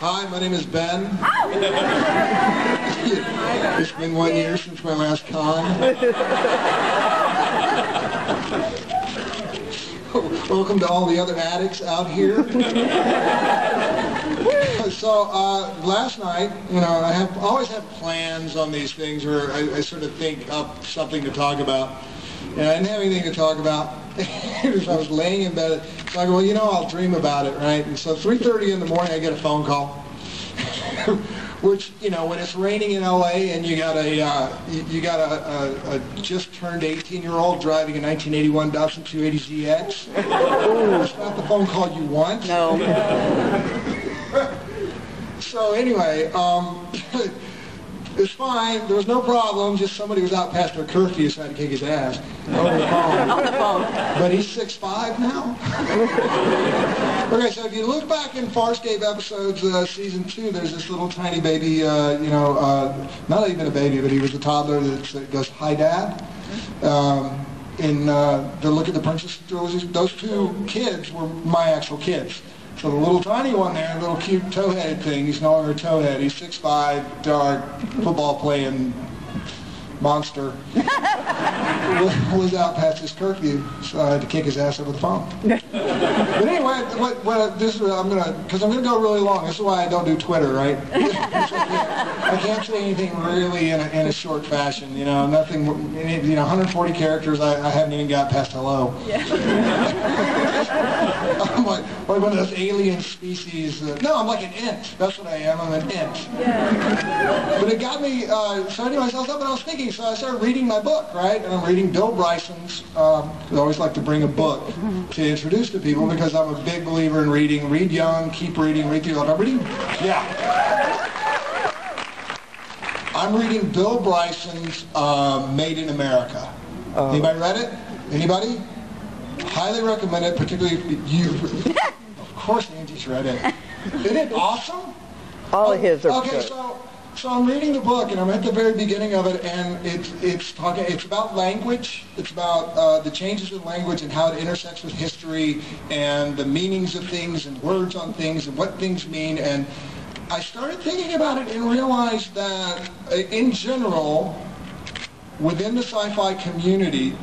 Hi, my name is Ben. It's been 1 year since my last con. Welcome to all the other addicts out here. So last night, I always have plans on these things where I sort of think up something to talk about. And I didn't have anything to talk about. I was laying in bed. So I go, well, I'll dream about it, right? And so 3:30 in the morning, I get a phone call. Which, when it's raining in LA and you got a just turned 18-year-old driving a 1981 Datsun 280ZX, it's not the phone call you want. No. So anyway, it's fine. There was no problem. Just somebody was out past their curfew, so I had to kick his ass over the phone. On the phone. But he's 6'5" now. Okay, so if you look back in Farscape episodes, season 2, there's this little tiny baby. Not even a baby, but he was a toddler that goes, "Hi, Dad." In the Look at the Princess trilogy, those two kids were my actual kids. So the little tiny one there, little cute toe-headed thing, he's no longer a toe-head. He's 6'5", dark, football-playing monster. Was out past his curfew, so I had to kick his ass over the phone. But anyway, because I'm gonna go really long. This is why I don't do Twitter, right? I can't say anything really in a short fashion. Nothing. 140 characters. I haven't even got past hello. Yeah. I'm like one of those alien species. No, I'm like an int. That's what I am. I'm an int. Yeah. But it got me. So anyway, I was up and I was thinking. So I started reading my book, right? And I'm reading Bill Bryson's. I always like to bring a book to introduce to people because I'm a big believer in reading. Read young, keep reading, read through life. I'm reading. Yeah. I'm reading Bill Bryson's Made in America. Anybody read it? Anybody? Highly recommend it, particularly if you. Of course, Angie's read it. Isn't it awesome? All of his are okay, good. So I'm reading the book, and I'm at the very beginning of it, and it's about language. It's about the changes in language and how it intersects with history and the meanings of things and words on things and what things mean. And I started thinking about it and realized that, in general, within the sci-fi community,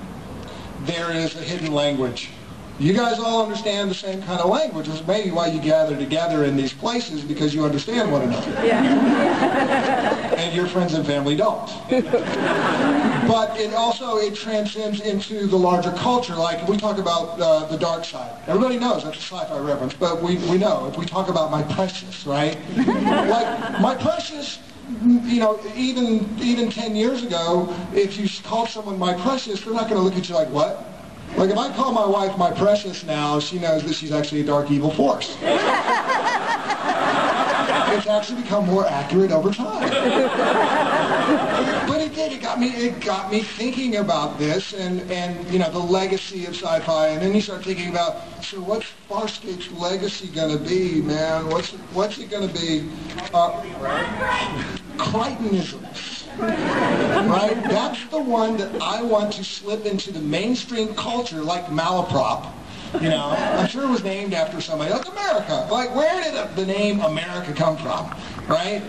there is a hidden language. You guys all understand the same kind of language, which is maybe why you gather together in these places, because you understand one another. Yeah. And your friends and family don't. But it transcends into the larger culture. Like, we talk about the dark side. Everybody knows that's a sci-fi reference, but we know. If we talk about My Precious, right? Like, My Precious, even 10 years ago, if you called someone My Precious, they're not going to look at you like, what? Like, if I call my wife My Precious now, she knows that she's actually a dark, evil force. It's actually become more accurate over time. But it did. It got me thinking about this and the legacy of sci-fi. And then you start thinking about, so what's Farscape's legacy going to be, man? What's it going to be? Crichtonisms. Right? That's the one that I want to slip into the mainstream culture like malaprop. I'm sure it was named after somebody, like America. Like, where did the name America come from? Right?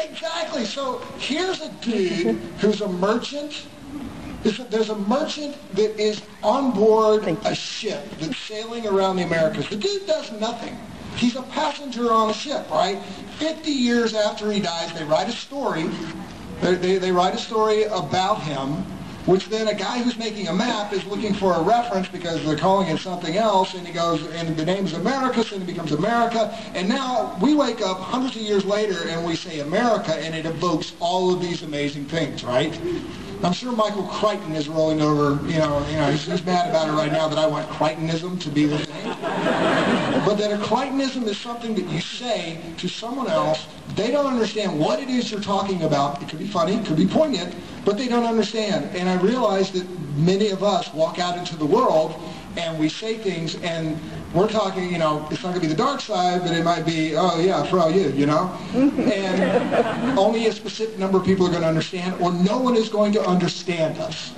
Exactly. So here's a dude who's a merchant. There's a merchant that is on board a ship that's sailing around the Americas. The dude does nothing. He's a passenger on a ship, right? 50 years after he dies, they write a story. They write a story about him, which then a guy who's making a map is looking for a reference because they're calling it something else, and he goes, and the name's America, so it becomes America. And now we wake up hundreds of years later and we say America, and it evokes all of these amazing things, right? I'm sure Michael Crichton is rolling over, he's mad about it right now that I want Crichtonism to be the thing. But that a Crichtonism is something that you say to someone else, they don't understand what it is you're talking about. It could be funny, it could be poignant, but they don't understand. And I realize that many of us walk out into the world and we say things and we're talking, it's not going to be the dark side, but it might be, oh yeah, for you, And only a specific number of people are going to understand, or no one is going to understand us.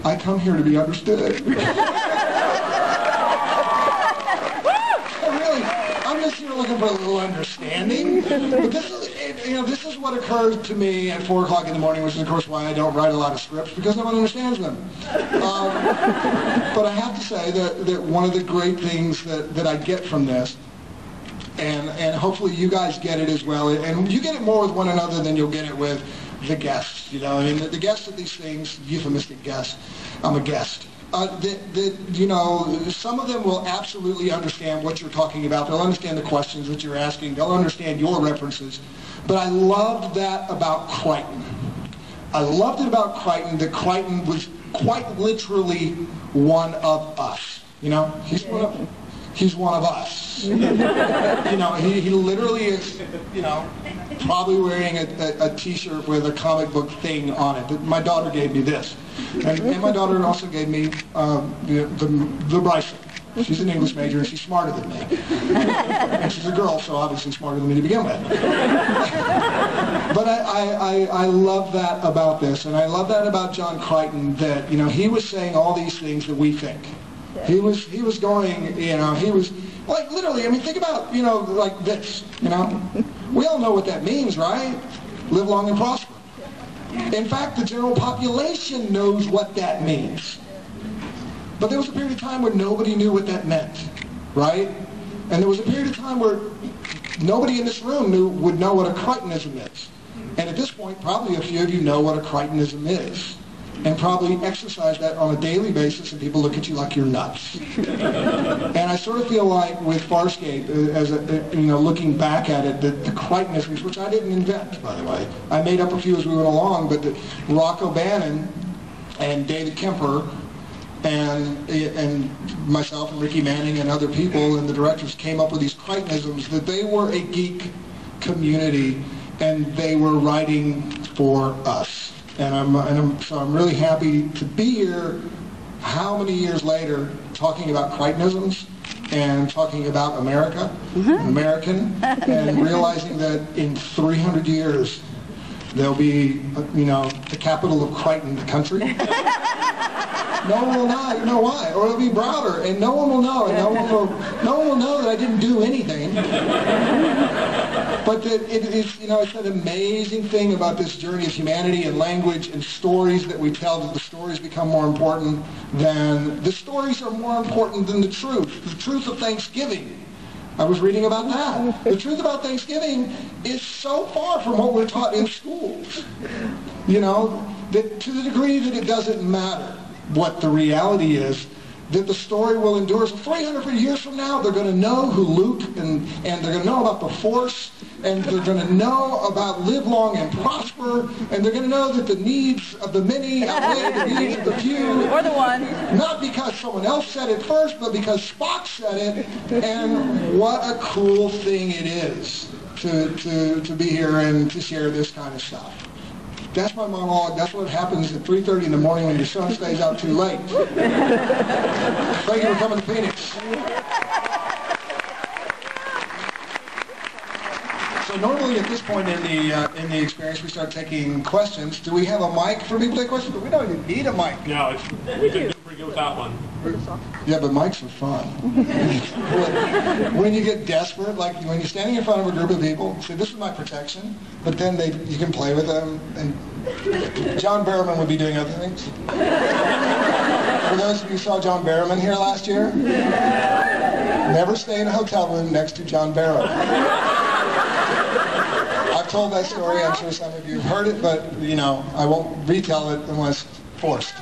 I come here to be understood. I'm just here looking for a little understanding. But this is, this is what occurs to me at 4 o'clock in the morning, which is, of course, why I don't write a lot of scripts, because no one understands them. But I have to say that one of the great things that I get from this, and hopefully you guys get it as well, and you get it more with one another than you'll get it with the guests. I mean, the guests of these things, euphemistic guests, I'm a guest. Some of them will absolutely understand what you're talking about. They'll understand the questions that you're asking. They'll understand your references. But I loved that about Crichton. I loved it about Crichton, that Crichton was quite literally one of us. He's one of us. He literally is, probably wearing a t-shirt with a comic book thing on it. My daughter gave me this. And my daughter also gave me the bracelet. She's an English major and she's smarter than me. And she's a girl, so obviously smarter than me to begin with. But I love that about this, and I love that about John Crichton, that, he was saying all these things that we think. He was going, he was, like, literally, I mean, think about, like this, We all know what that means, right? Live long and prosper. In fact, the general population knows what that means. But there was a period of time where nobody knew what that meant, right? And there was a period of time where nobody in this room would know what a Crichtonism is. And at this point, probably a few of you know what a Crichtonism is, and probably exercise that on a daily basis, and people look at you like you're nuts. And I sort of feel like with Farscape, as looking back at it, that the Crichtonisms, which I didn't invent, by the way, I made up a few as we went along, but that Rock O'Bannon and David Kemper and myself and Ricky Manning and other people and the directors came up with these Crichtonisms, that they were a geek community and they were writing for us. So I'm really happy to be here, how many years later, talking about Crichtonisms and talking about America, American, and realizing that in 300 years there'll be, the capital of Crichton, the country. No one will know. You know why? Or it'll be Browder, and no one will know, and no one will know that I didn't do anything. But that it is, it's an amazing thing about this journey of humanity and language and stories that we tell, that the stories become more important than, the stories are more important than the truth of Thanksgiving. I was reading about that. The truth about Thanksgiving is so far from what we're taught in schools. That to the degree that it doesn't matter what the reality is, that the story will endure. So 300 years from now, they're going to know who Luke, and they're going to know about the Force, and they're going to know about live long and prosper, and they're going to know that the needs of the many outweigh the needs of the few. Or the one. Not because someone else said it first, but because Spock said it. And what a cool thing it is to be here and to share this kind of stuff. That's my monologue. That's what happens at 3:30 in the morning when your son stays out too late. Thank you for coming to Phoenix. So normally at this point in the experience, we start taking questions. Do we have a mic for people to take questions? But we don't even need a mic. No, we did pretty good without one. Yeah, but mics are fun. When you get desperate, like when you're standing in front of a group of people, say, this is my protection, but then you can play with them, and John Barrowman would be doing other things. For those of you who saw John Barrowman here last year, never stay in a hotel room next to John Barrowman. I've told that story, I'm sure some of you have heard it, but, I won't retell it unless forced.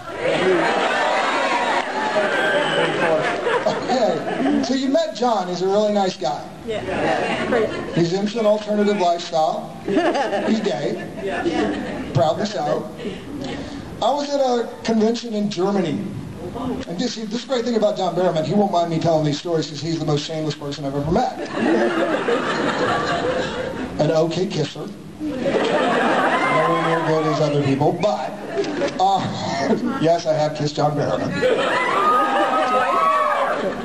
Okay, so you met John. He's a really nice guy. Yeah. He's into an alternative lifestyle. He's gay. Proudly so. I was at a convention in Germany. And this is the great thing about John Barrowman. He won't mind me telling these stories because he's the most shameless person I've ever met. An okay kisser. Nowhere near good as other people, but yes, I have kissed John Barrowman.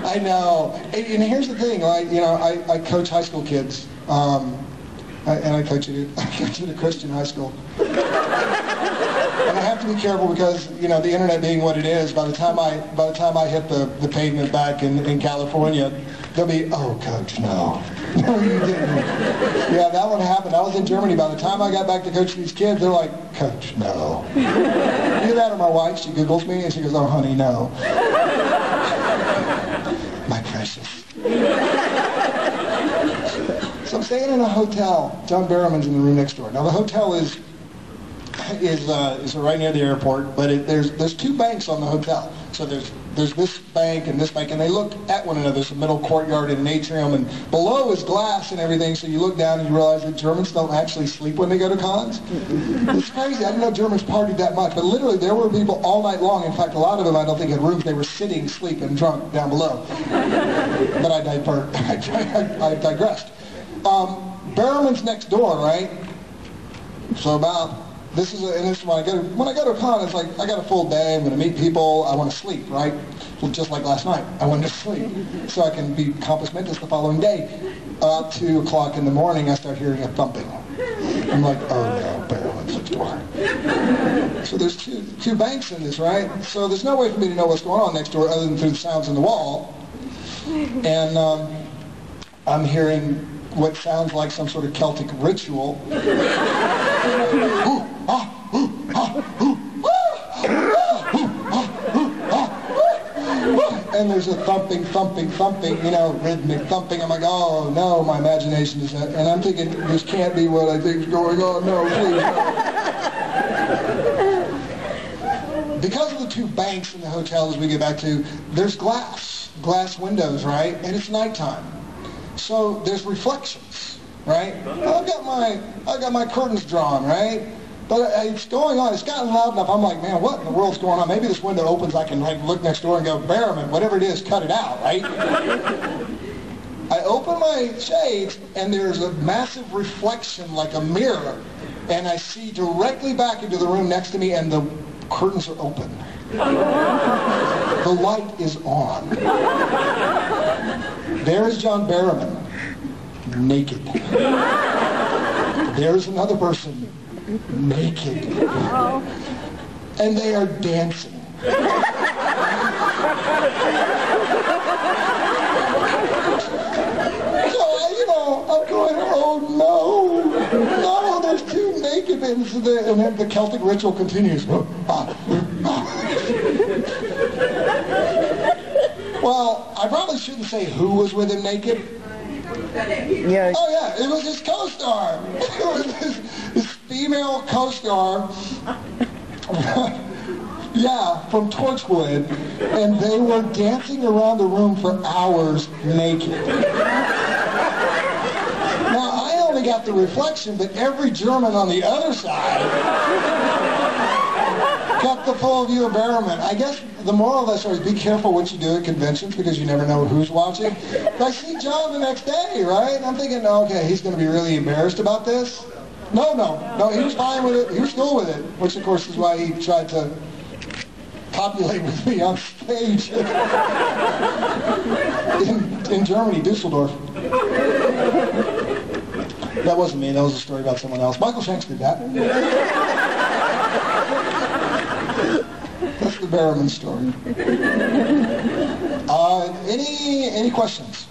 I know. And here's the thing, I coach high school kids, and I coach at a Christian high school. And I have to be careful because, you know, the internet being what it is, by the time I hit the pavement back in California, they'll be, oh, Coach, no. No, you didn't. Yeah, that one happened. I was in Germany. By the time I got back to coaching these kids, they're like, Coach, no. Either that or my wife, she Googles me and she goes, oh, honey, no. My precious. So I'm staying in a hotel. John Barrowman's in the room next door. Now, the hotel is right near the airport, but there's two banks on the hotel. So there's this bank and this bank, and they look at one another. There's a middle courtyard and an atrium, and below is glass and everything, so you look down and you realize that Germans don't actually sleep when they go to cons. It's crazy. I didn't know Germans partied that much, but literally there were people all night long. In fact, a lot of them I don't think had rooms. They were sitting, sleeping, drunk down below. But I digressed. Barrowman's next door, right? So about... This is when I go to a con, it's like I got a full day. I'm going to meet people. I want to sleep, right? Well, just like last night, I wanted to sleep so I can be compos mentis the following day. About 2 o'clock in the morning, I start hearing a thumping. I'm like, oh no, Barrowman's next door. So there's two banks in this, right? So there's no way for me to know what's going on next door other than through the sounds in the wall. And I'm hearing what sounds like some sort of Celtic ritual. And there's a thumping, you know, rhythmic thumping. I'm like, oh no, my imagination is that. And I'm thinking, this can't be what I think is going on. No, please, no. Because of the two banks in the hotel as we get back to, there's glass windows, right? And it's nighttime. So there's reflections, right? I've got my curtains drawn, right? But it's going on. It's gotten loud enough. I'm like, man, what in the world's going on? Maybe this window opens. I can like look next door and go, Barrowman, whatever it is, cut it out, right? I open my shades, and there's a massive reflection like a mirror, and I see directly back into the room next to me, and the curtains are open. The light is on. There's John Barrowman, naked. There's another person, naked. And they are dancing. So, I'm going, oh no, there's two naked men, and then the Celtic ritual continues. Well, I probably shouldn't say who was with him naked. Yeah. Oh yeah, it was his co-star. It was his female co-star. Yeah, from Torchwood, and they were dancing around the room for hours naked. Now, I only got the reflection, but every German on the other side got the full view of Barrowman. I guess the moral of that story is be careful what you do at conventions because you never know who's watching. But I see John the next day, right? And I'm thinking, okay, he's going to be really embarrassed about this. No, he was fine with it. He was cool with it, which of course is why he tried to copulate with me on stage in Germany, Dusseldorf. That wasn't me. That was a story about someone else. Michael Shanks did that. That's the Barrowman story. Any questions?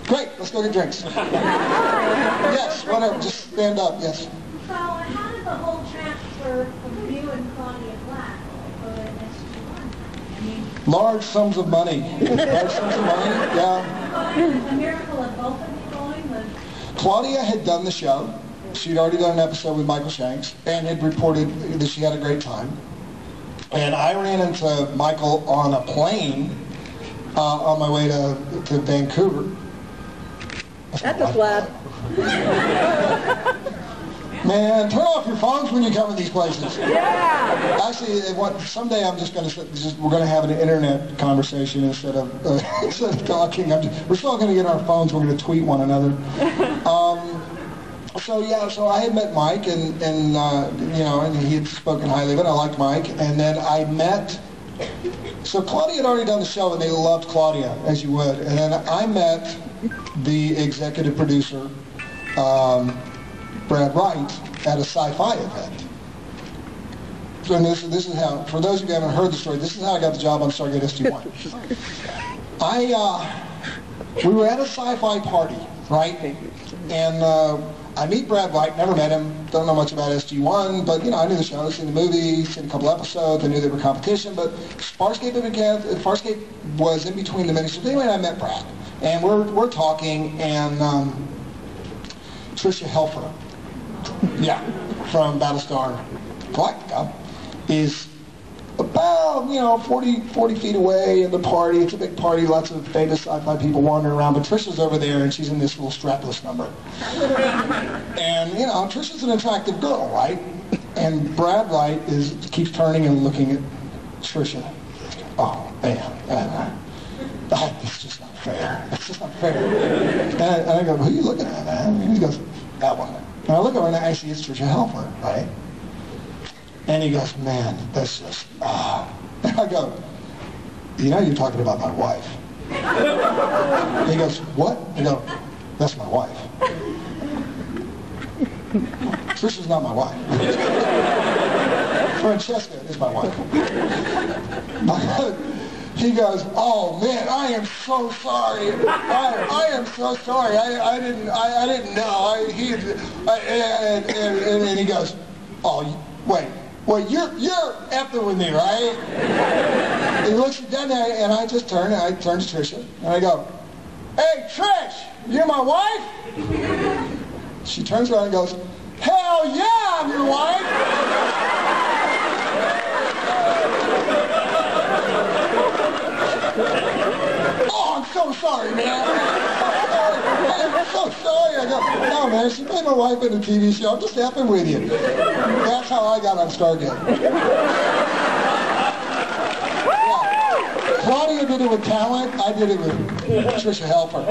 Great. Let's go get drinks. Yes. Whatever. Just stand up. Yes. So how did the whole transfer from you and Claudia Black for the next 2 months? I mean, Large sums of money. Large sums of money. Yeah. a miracle of both of you going was. Claudia had done the show. She'd already done an episode with Michael Shanks and had reported that she had a great time. And I ran into Michael on a plane on my way to Vancouver. That's a slap. Man, turn off your phones when you come to these places. Yeah. Actually, someday I'm just going to we're going to have an internet conversation instead of talking. We're still going to get our phones. We're going to tweet one another. So I had met Mike, and he had spoken highly of it. I liked Mike, and then I met. So Claudia had already done the show, and they loved Claudia, as you would. And then I met the executive producer, Brad Wright, at a sci-fi event. and this is how, for those of you who haven't heard the story, this is how I got the job on Stargate SG-1. We were at a sci-fi party, right? And I meet Brad White, never met him, don't know much about SG-1, but you know, I knew the show, I'd seen the movie, seen a couple episodes, I knew they were competition, but Farscape was in between the miniseries. Anyway, I met Brad, and we're talking, and Tricia Helfer, yeah, from Battlestar Galactica, is about, 40 feet away in the party. It's a big party, lots of famous sci-fi people wandering around, but Tricia's over there, and she's in this little strapless number. And, Tricia's an attractive girl, right? And Brad White keeps turning and looking at Tricia. Oh, man. It's just not fair. It's just not fair. And I go, who are you looking at, man? And he goes, that one. And I look over and I see it's Tricia Helfer, right? And he goes, man, that's just, And I go, you're talking about my wife. And he goes, what? I go, that's my wife. Tricia's not my wife. Francesca is my wife. He goes, oh man, I am so sorry. I am so sorry. I didn't know. And he goes, oh, wait, you're effing with me, right? He looks down there, and I just turn, and I turn to Tricia, and I go, hey, Trish, you're my wife? She turns around and goes, hell yeah, I'm your wife. Oh, I'm so sorry, man. I'm so sorry. I go, no, man, she made my wife in a TV show. I'm just effing with you. That's how I got on Stargate. Yeah. Claudia did it with talent. I did it with Tricia Helfer.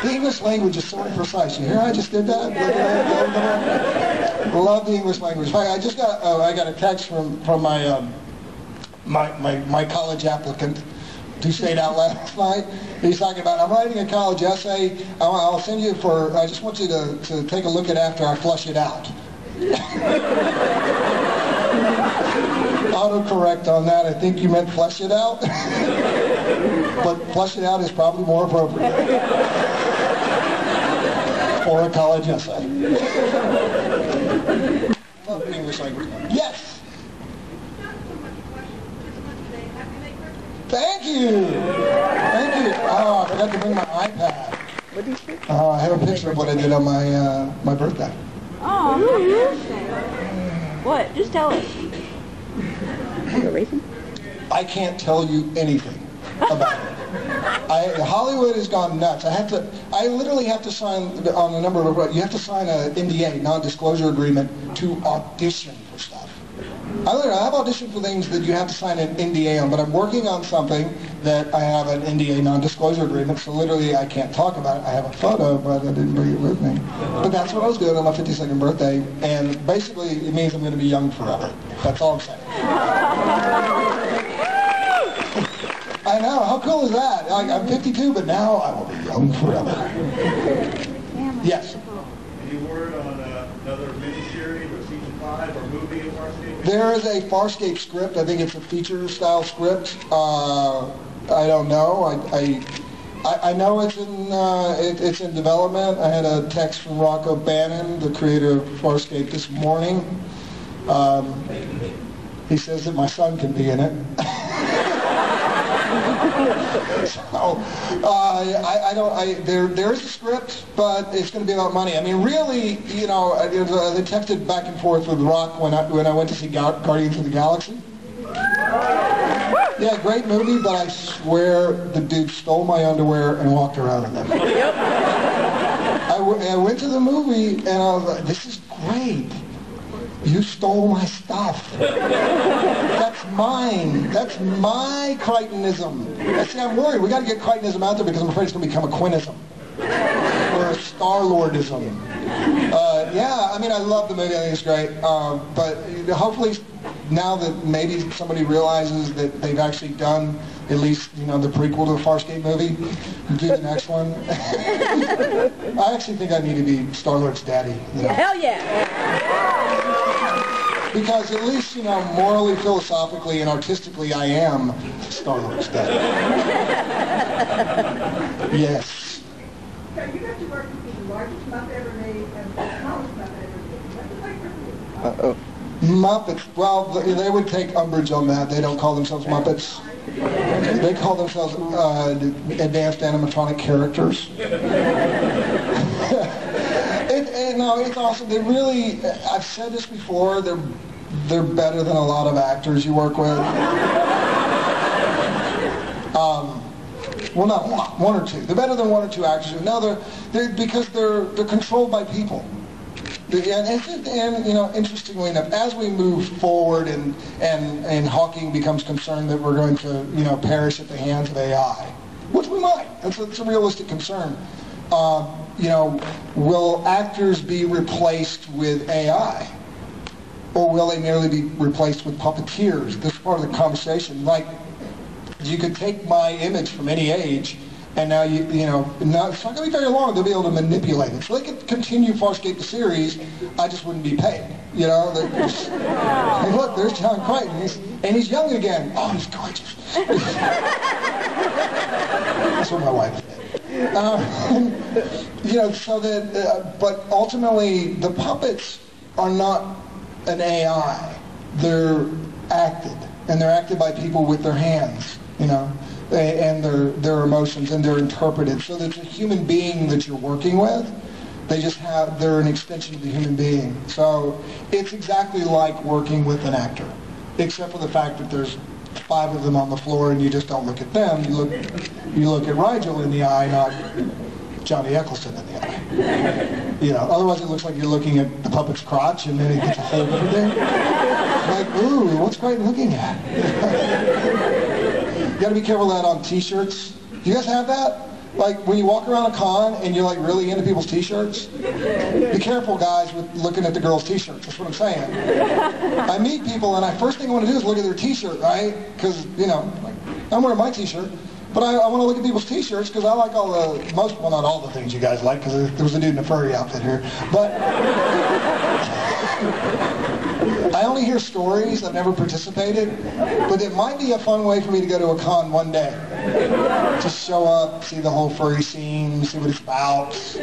The English language is so imprecise. You hear I just did that? Love the English language. I just got I got a text from my college applicant who stayed out last night. He's talking about, I'm writing a college essay. I'll send you I just want you to take a look at after I flush it out. Autocorrect on that. I think you meant flush it out. But flush it out is probably more appropriate for a college essay. Love the English language. Yes. Thank you. Thank you. Oh, I forgot to bring my iPad. What did you say? I have a picture of what I did on my birthday. Oh, happy birthday. What? Just tell us. I can't tell you anything about it. Hollywood has gone nuts. I literally have to sign on a number of, you have to sign an NDA, non-disclosure agreement, to audition for stuff. I've auditioned for things that you have to sign an NDA on, but I'm working on something that I have an NDA non-disclosure agreement, so literally I can't talk about it. I have a photo, but I didn't bring it with me. But that's what I was doing on my 52nd birthday, and basically it means I'm going to be young forever. That's all I'm saying. I know, how cool is that? I'm 52, but now I will be young forever. Yes? Any word on another miniseries or season 5 or movie of Farscape? There is a Farscape script. I think it's a feature-style script. I don't know. I know it's in development. I had a text from Rocco Bannon, the creator of Farscape, this morning. He says that my son can be in it. So, there is a script, but it's going to be about money. I mean, really, they texted back and forth with Rock when I went to see Guardians of the Galaxy. Yeah, great movie, but I swear the dude stole my underwear and walked around in them. I went to the movie, and I was like, this is great. You stole my stuff. That's mine. That's my Crichtonism. See, I'm worried. We got to get Crichtonism out there because I'm afraid it's going to become a Quinnism or a Star-Lordism. Yeah, I mean, I love the movie. I think it's great. But hopefully, now that maybe somebody realizes that they've actually done at least, the prequel to the Farscape movie, do the next one. I actually think I need to be Star-Lord's daddy. Hell yeah! Because at least, you know, morally, philosophically, and artistically, I am Star-Lord's dad. Yes. So you got to work with the largest Muppet ever made and the smallest Muppet ever made. What's it like for you? Muppets, well, they would take umbrage on that. They don't call themselves Muppets. They call themselves advanced animatronic characters. No, it's awesome. They really, I've said this before, they're better than a lot of actors you work with. Well, not one or two. They're better than one or two actors. No, because they're controlled by people. And you know, interestingly enough, as we move forward and Hawking becomes concerned that we're going to, you know, perish at the hands of AI, which we might. It's a realistic concern. You know, will actors be replaced with AI? Or will they merely be replaced with puppeteers? This is part of the conversation. Like, you could take my image from any age, and now you know, it's not going to be very long. They'll be able to manipulate it. So they could continue Farscape the series. I just wouldn't be paid. You know, just, hey, look, there's John Crichton, and he's young again. Oh, he's gorgeous. That's what my wife said. You know, so that, but ultimately, the puppets are not an AI. They're acted, and they're acted by people with their hands, you know, and their emotions, and they're interpreted. So that it's a human being that you're working with. They're an extension of the human being. So it's exactly like working with an actor, except for the fact that there's 5 of them on the floor, and you just don't look at them. You look at Rigel in the eye, not Johnny Eccleston in the eye. You know, otherwise it looks like you're looking at the puppet's crotch, and then it gets a hold of everything. Like, ooh, what's Crichton looking at? You got to be careful of that on T-shirts. Do you guys have that? Like, when you walk around a con and you're like really into people's T-shirts, be careful, guys, with looking at the girls' T-shirts. That's what I'm saying. I meet people, and first thing I want to do is look at their T-shirt, right? Because, you know, I'm wearing my T-shirt, but I want to look at people's T-shirts because I like all the, well, not all the things you guys like, because there was a dude in a furry outfit here. But I only hear stories. I've never participated. But it might be a fun way for me to go to a con one day. Just show up, see the whole furry scene, see what it's about, see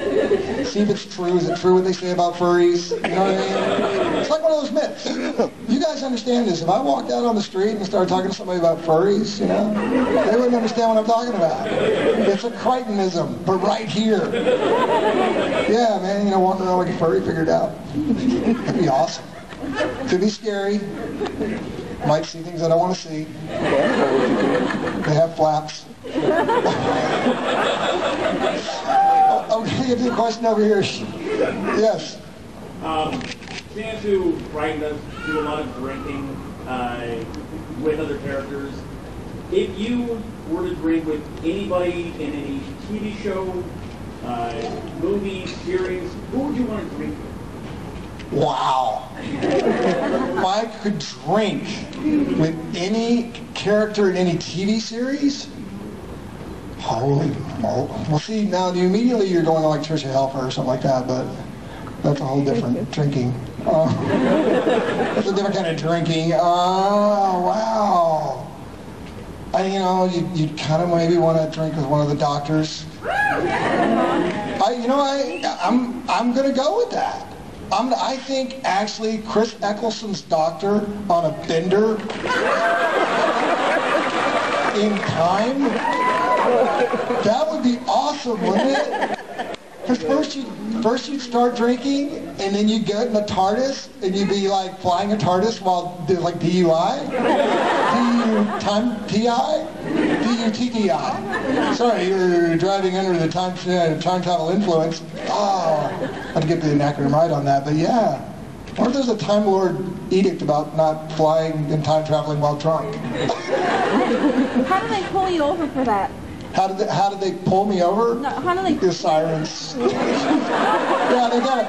if it's true. Is it true what they say about furries? You know what I mean? It's like one of those myths. You guys understand this. If I walked out on the street and started talking to somebody about furries, you know, they wouldn't understand what I'm talking about. It's a Crichtonism, but right here. Yeah, man, you know, walking around like a furry, figured out. That'd be awesome. Could be scary. Might see things I don't want to see. They have flaps. Okay, give me a question over here. Yes. Seeing to Crichton does do a lot of drinking with other characters. If you were to drink with anybody in any TV show, movie, series, who would you want to drink with? Wow. If I could drink with any character in any TV series? Holy moly. Well, see, now immediately you're going like Trisha Helfer or something like that, but that's a whole different drinking. That's a different kind of drinking. Oh, wow. You know, you'd kind of maybe want to drink with one of the doctors. I'm going to go with that. I think actually Chris Eccleston's doctor on a bender in time, that would be awesome, wouldn't it? Because first you'd start drinking, and then you'd get in a TARDIS, and you'd be like flying a TARDIS while there's like DUI, DUTTI. Sorry, you're driving under the time travel influence. Oh, I had to get the acronym right on that, but yeah. Or there's a Time Lord edict about not flying and time traveling while drunk. How do they pull you over for that? How did they pull me over? No, how do they? The sirens. Yeah, they got it.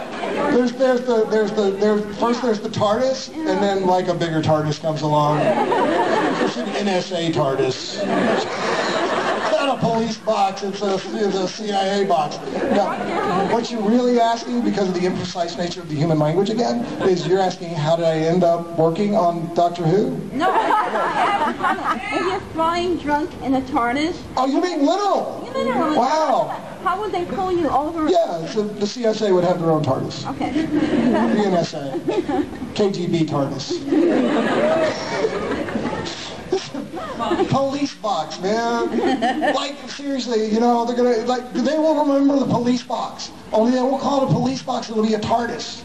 First there's the TARDIS, and then like a bigger TARDIS comes along. It's an NSA TARDIS. I a police box. It's a CIA box. Now, what you're really asking, because of the imprecise nature of the human language again, is you're asking how did I end up working on Doctor Who? No, if you're flying drunk in a TARDIS. Oh, you're being literal. Literally. Wow. How would they pull you over? Yeah, so the CSA would have their own TARDIS. Okay. The NSA. KGB TARDIS. Police box, man. Like, seriously, you know, they're gonna, like, they will remember the police box. Only they won't call it a police box, it'll be a TARDIS.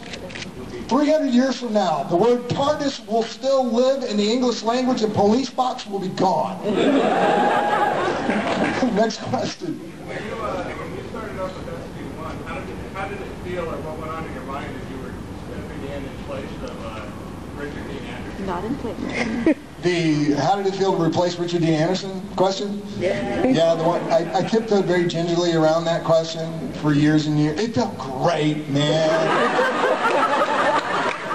300 years from now, the word TARDIS will still live in the English language and police box will be gone. Next question. When you started off with SG1, how did it feel, or what went on in your mind as you were stepping in place of Richard Dean Anderson? Not in place. How did it feel to replace Richard Dean Anderson question? Yeah. Yeah, the one, I tiptoed very gingerly around that question for years and years. It felt great, man.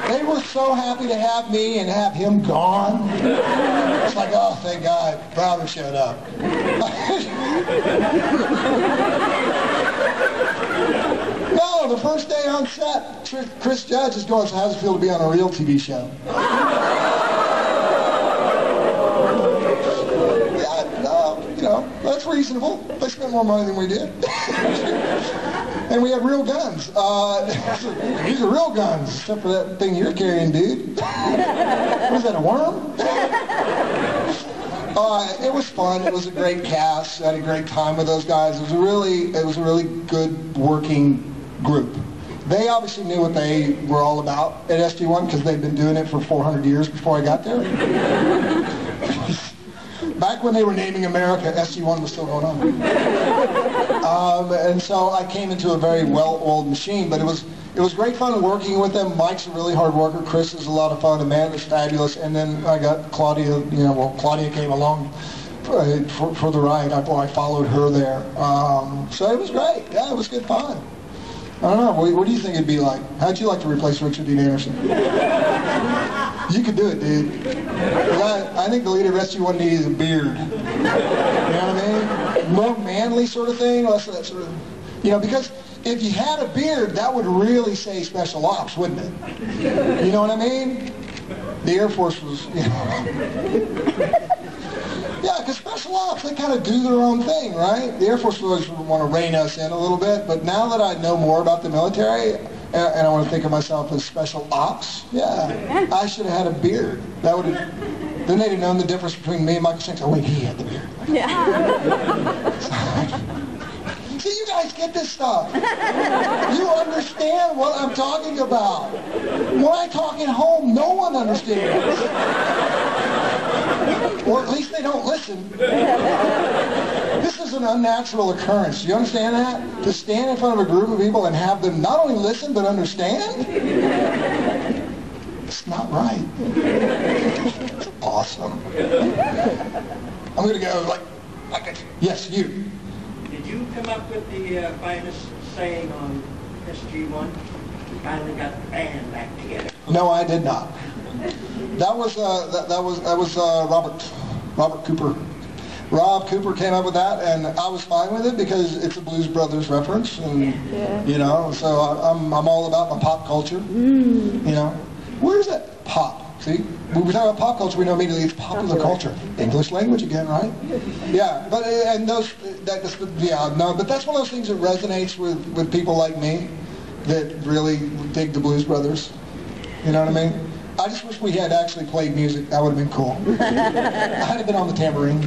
They were so happy to have me and have him gone. It's like, oh, thank God, Browder showed up. No, the first day on set, Chris Judge is going, so how's it feel to be on a real TV show? Yeah, no, you know, that's reasonable. They spent more money than we did. And we had real guns. These are real guns, except for that thing you're carrying, dude. Was that, a worm? It was fun. It was a great cast. I had a great time with those guys. It was a really good working group. They obviously knew what they were all about at SG1 because they'd been doing it for 400 years before I got there. Back when they were naming America, SG1 was still going on. And so I came into a very well-oiled machine, but it was great fun working with them. Mike's a really hard worker. Chris is a lot of fun. Amanda is fabulous. And then I got Claudia, Claudia came along for the ride. I followed her there. So it was great. Yeah, it was good fun. I don't know. What do you think it'd be like? How'd you like to replace Richard Dean Anderson? You could do it, dude. I think the leader of SG1 needs a beard. You know what I mean? More manly sort of thing, less of that sort of, because if you had a beard, that would really say special ops, wouldn't it? You know what I mean? The Air Force was, Yeah, because special ops, they kind of do their own thing, right? The Air Force always want to rein us in a little bit, but now that I know more about the military, and I want to think of myself as special ops, yeah, I should have had a beard. That would have, then they'd have known the difference between me and Michael Shanks. Oh wait, he had the beard. Yeah. See, you guys get this stuff. You understand what I'm talking about. When I talk at home, no one understands. Or at least they don't listen. This is an unnatural occurrence. Do you understand that? To stand in front of a group of people and have them not only listen, but understand? It's not right. It's awesome. I'm going to go like yes, you. Did you come up with the famous saying on SG1? You finally got the band back together. No, I did not. That was Robert Cooper. Rob Cooper came up with that, and I was fine with it because it's a Blues Brothers reference, and so I'm all about my pop culture. Where's that pop? See, when we talk about pop culture, we know immediately it's popular culture. English language again, right? Yeah, but but that's one of those things that resonates with people like me that really dig the Blues Brothers. You know what I mean? I just wish we had actually played music. That would have been cool. I'd have been on the tambourine.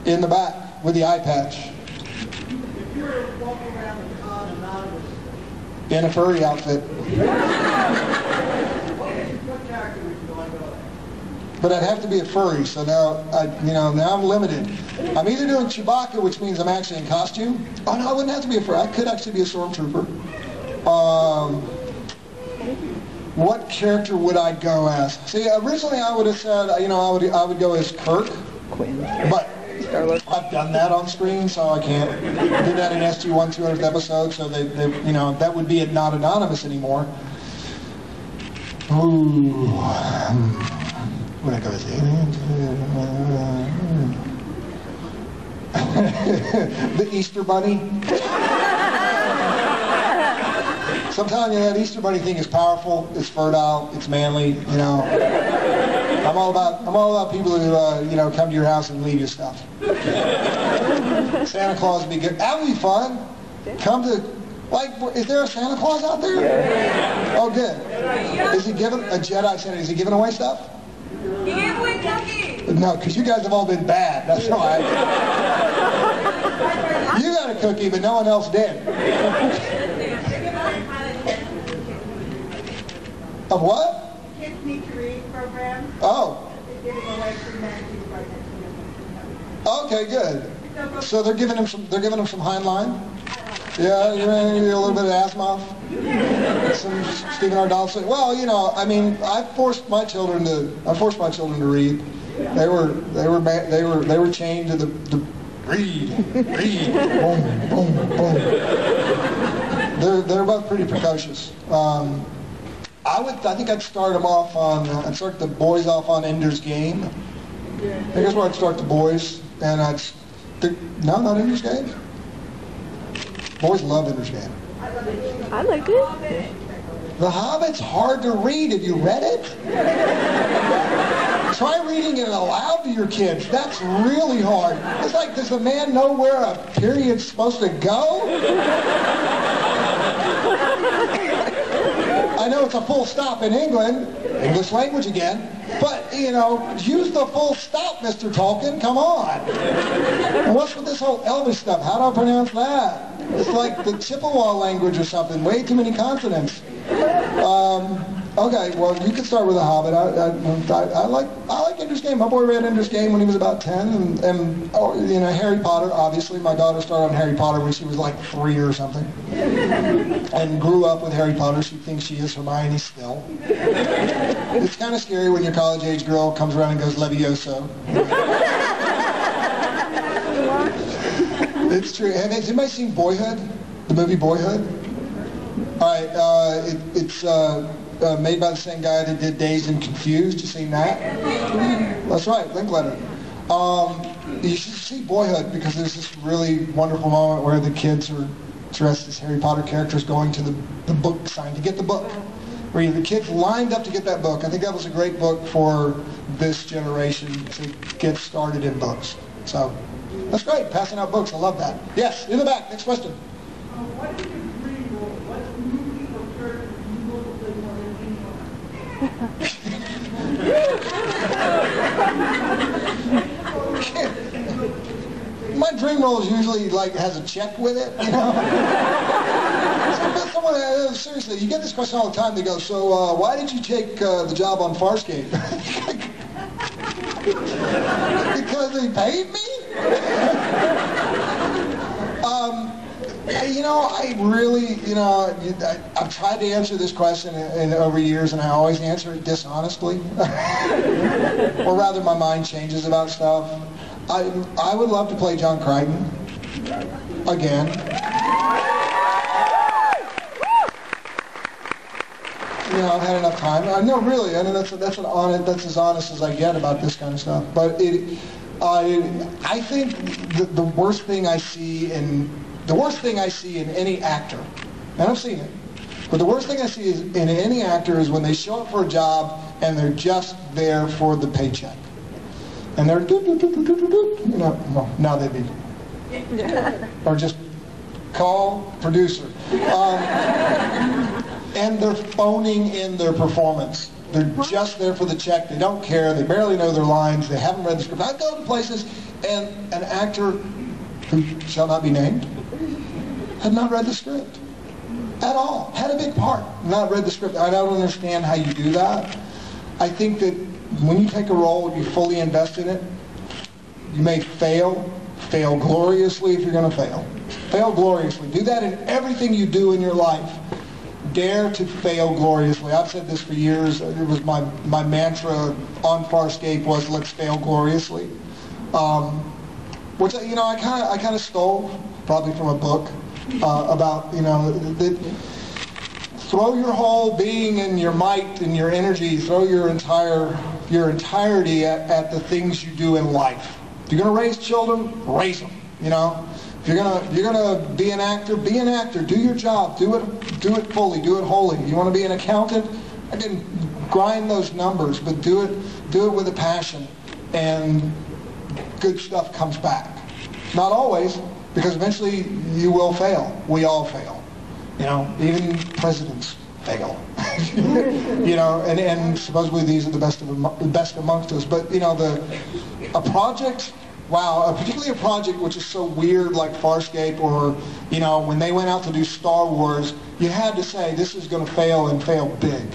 In the back with the eye patch. If you were walking around the con anonymous, In a furry outfit. what character would you want to go? But I'd have to be a furry, so now I'm limited. I'm either doing Chewbacca, which means I'm actually in costume. Oh no, I wouldn't have to be a furry. I could actually be a stormtrooper. What character would I go as? See, originally I would have said, I would go as Kirk. But I've done that on screen, so I can't. I did that in SG1 200th episode, so they that would be not anonymous anymore. Ooh. when it goes, the Easter Bunny. So I'm telling you, that Easter Bunny thing is powerful, it's fertile, it's manly, you know. I'm all about people who, you know, come to your house and leave you stuff. Santa Claus would be good. That would be fun. Come to, like, is there a Santa Claus out there? Yeah. Oh, good. Is he giving, a Jedi Santa, is he giving away stuff? He gave away cookies. No, because you guys have all been bad. That's why. You got a cookie, but no one else did. Of what? Kids Need to Read program. Oh. They're giving away free magazines right next to them. Okay, good. So they're giving him some Heinlein. Yeah, you know, a little bit of Asimov. Some Stephen R. Donaldson. Well, you know, I mean, I forced my children to read. They were chained to the read, boom, boom, boom. They're both pretty precocious. I think I'd start them off on, I'd start the boys off on Ender's Game. I think that's where I'd start the boys, and no, not Ender's Game. Boys love Ender's Game. I like it. The Hobbit's hard to read. Have you read it? Try reading it aloud to your kids. That's really hard. It's like, does the man know where a period's supposed to go? I know it's a full stop in England, English language again, but, you know, use the full stop, Mr. Tolkien, come on. And what's with this whole Elvish stuff? How do I pronounce that? It's like the Chippewa language or something, way too many consonants. Okay, well, you could start with The Hobbit. I like Ender's Game. My boy read Ender's Game when he was about 10, and you know, Harry Potter, obviously. My daughter started on Harry Potter when she was like 3 or something, and grew up with Harry Potter. She thinks she is Hermione still. It's kind of scary when your college-age girl comes around and goes Levioso. It's true. Has anybody seen Boyhood? The movie Boyhood? All right, it's made by the same guy that did Dazed and Confused. You seen that? That's right, Linklater. You should see Boyhood because there's this really wonderful moment where the kids are dressed as Harry Potter characters going to the book sign to get the book. Where the kids lined up to get that book. I think that was a great book for this generation to get started in books. So, that's great, passing out books. I love that. Yes, in the back, next question. What is your dream role? What movie or character do you want to play more than anyone? My dream role is usually like has a check with it, you know. Seriously, you get this question all the time. They go, so why did you take the job on Farscape? Because they paid me? You know, I really, you know, I've tried to answer this question over years, and I always answer it dishonestly. Or rather, my mind changes about stuff. I would love to play John Crichton again. You know, I've had enough time. No, really. I mean, that's as honest as I get about this kind of stuff. But I think the worst thing I see in any actor, and I've seen it, but the worst thing I see in any actor is when they show up for a job and they're just there for the paycheck, and they're you know, well, now they'd be, or just call producer. And they're phoning in their performance. They're just there for the check. They don't care. They barely know their lines. They haven't read the script. I go to places, and an actor who shall not be named had not read the script at all. Had a big part, not read the script. I don't understand how you do that. I think that when you take a role, you fully invest in it. You may fail gloriously if you're going to fail. Fail gloriously. Do that in everything you do in your life. Dare to fail gloriously. I've said this for years. It was my mantra on Farscape was let's fail gloriously. Which, you know, I kind of stole probably from a book about, you know, throw your whole being and your might and your energy, throw your entirety at the things you do in life. If you're going to raise children, raise them. You know, if you're gonna be an actor, be an actor. Do your job. Do it fully. Do it wholly. You want to be an accountant? Again, grind those numbers, but do it with a passion, and good stuff comes back. Not always, because eventually you will fail. We all fail. You know, even presidents fail. You know, and supposedly these are the best amongst us. But you know, a project. Wow, particularly a project which is so weird like Farscape, or, you know, when they went out to do Star Wars, you had to say this is going to fail and fail big.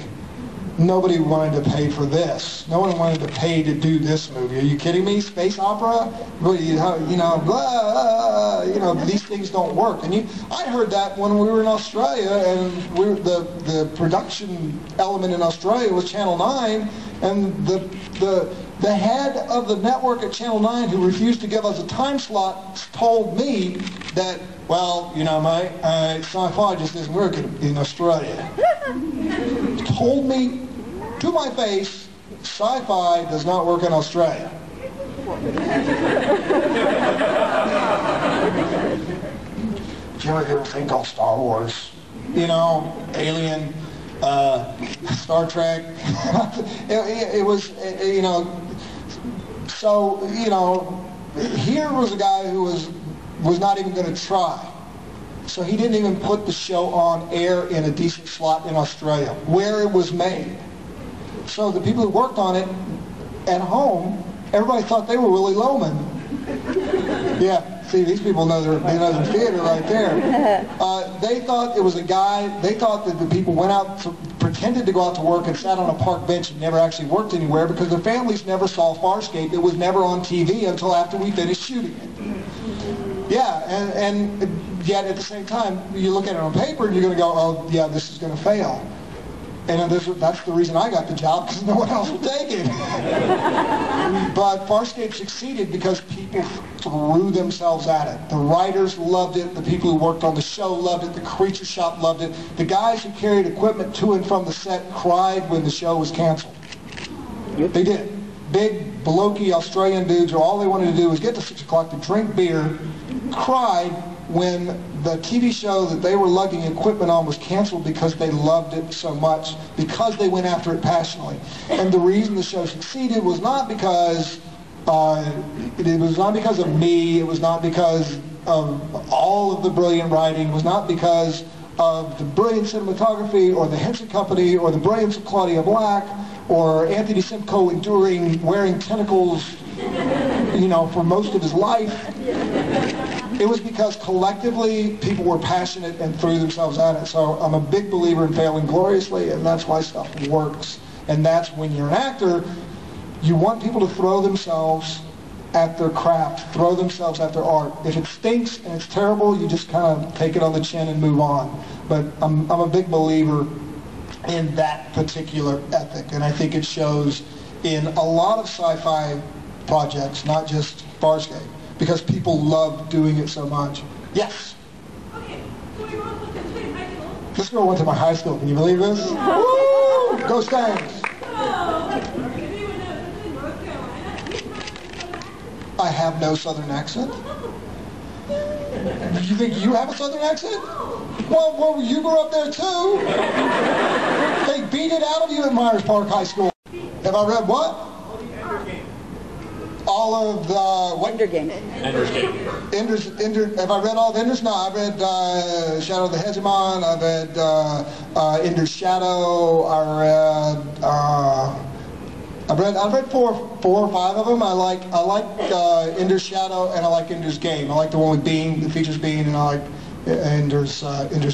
Nobody wanted to pay for this. No one wanted to pay to do this movie. Are you kidding me? Space opera? You know, these things don't work. And I heard that when we were in Australia, and the production element in Australia was Channel 9, and the head of the network at Channel 9, who refused to give us a time slot, told me that, well, you know, mate, sci-fi just isn't working in Australia. Told me to my face, sci-fi does not work in Australia. Did you ever hear a thing called Star Wars? You know, Alien, Star Trek. it was, you know, so, you know, here was a guy who was not even going to try. So he didn't even put the show on air in a decent slot in Australia, where it was made. So the people who worked on it at home, everybody thought they were Willie Loman. Yeah, see, these people know their theater right there. They thought it was a guy, they thought that the people went out, pretended to go out to work and sat on a park bench and never actually worked anywhere, because their families never saw Farscape. It was never on TV until after we finished shooting it. Yeah, and yet at the same time, you look at it on paper and you're going to go, oh, yeah, this is going to fail. And that's the reason I got the job, because no one else would take it. But Farscape succeeded because people threw themselves at it. The writers loved it. The people who worked on the show loved it. The creature shop loved it. The guys who carried equipment to and from the set cried when the show was canceled. They did. Big, blokey Australian dudes, who all they wanted to do was get to 6 o'clock to drink beer, cried when the TV show that they were lugging equipment on was canceled, because they loved it so much, because they went after it passionately. And the reason the show succeeded was not because it was not because of me, it was not because of all of the brilliant writing, it was not because of the brilliant cinematography or the Henson Company or the brilliance of Claudia Black or Anthony Simcoe wearing tentacles, you know, for most of his life. It was because collectively people were passionate and threw themselves at it. So I'm a big believer in failing gloriously, and that's why stuff works. And that's when you're an actor, you want people to throw themselves at their craft, throw themselves at their art. If it stinks and it's terrible, you just kind of take it on the chin and move on. But I'm a big believer in that particular ethic, and I think it shows in a lot of sci-fi projects, not just Farscape, because people love doing it so much. Yes? Okay, so we were also in high school. This girl went to my high school. Can you believe this? Woo! Go Stangs! So, if you would know, this is North Carolina. I have no southern accent. You think you have a southern accent? Well, you grew up there too. They beat it out of you at Myers Park High School. Have I read what? All of the what? Ender Games. Have I read all of Ender's? No, I've read Shadow of the Hegemon. I've read Ender's Shadow. I've read four or five of them. I like Ender's Shadow, and I like Ender's Game. I like the one with Bean that features Bean, and I like Ender's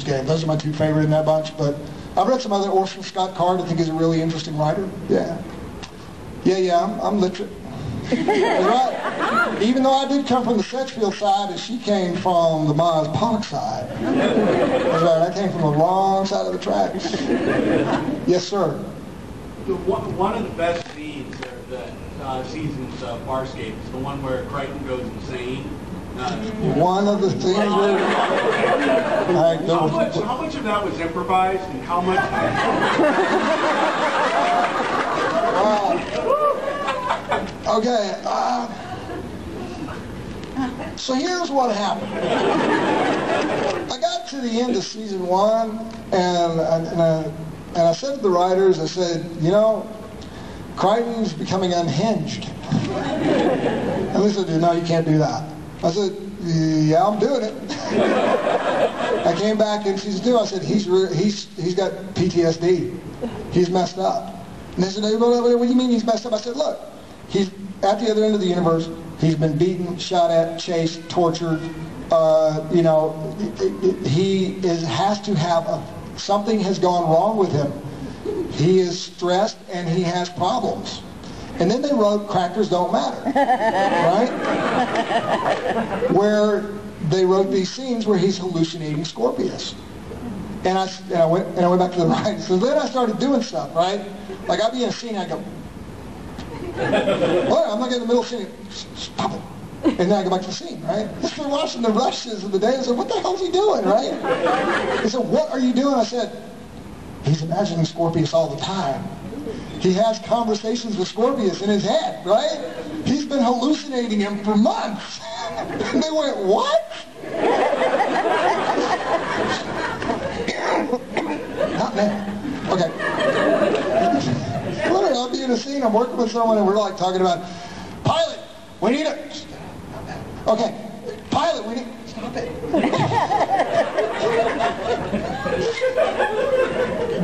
Game. Those are my two favorite in that bunch. But I've read some other. Orson Scott Card, I think, is a really interesting writer. Yeah, I'm literate. Right. Even though I did come from the Sedgefield side, and she came from the Myers Park side. That's right. I came from the wrong side of the tracks. Yes, sir. One of the best scenes, seasons of Farscape is the one where Crichton goes insane One of the things where... How much of that was improvised and how much... Okay, so here's what happened. I got to the end of season 1, and I said to the writers, I said, you know, Crichton's becoming unhinged. And they said, no, you can't do that. I said, yeah, I'm doing it. I came back in season 2, I said, he's got PTSD. He's messed up. And they said, what do you mean he's messed up? I said, look, he's at the other end of the universe. He's been beaten, shot at, chased, tortured. You know, he has to have something has gone wrong with him. He is stressed and he has problems. And then they wrote Crackers Don't Matter, right? Where they wrote these scenes where he's hallucinating Scorpius. And I went back to the writers. So then I started doing stuff, right? Like I'd be in a scene, I go, well, I'm like in the middle of the scene, stop it. And then I go back to the scene, right? They're watching the rushes of the day and said, what the hell's he doing, right? They said, what are you doing? I said, he's imagining Scorpius all the time. He has conversations with Scorpius in his head, right? He's been hallucinating him for months. And they went, what? Not now. Okay. Literally, I'll be in a scene, I'm working with someone, and we're like talking about, pilot, we need a... Okay, pilot, we need... Stop it.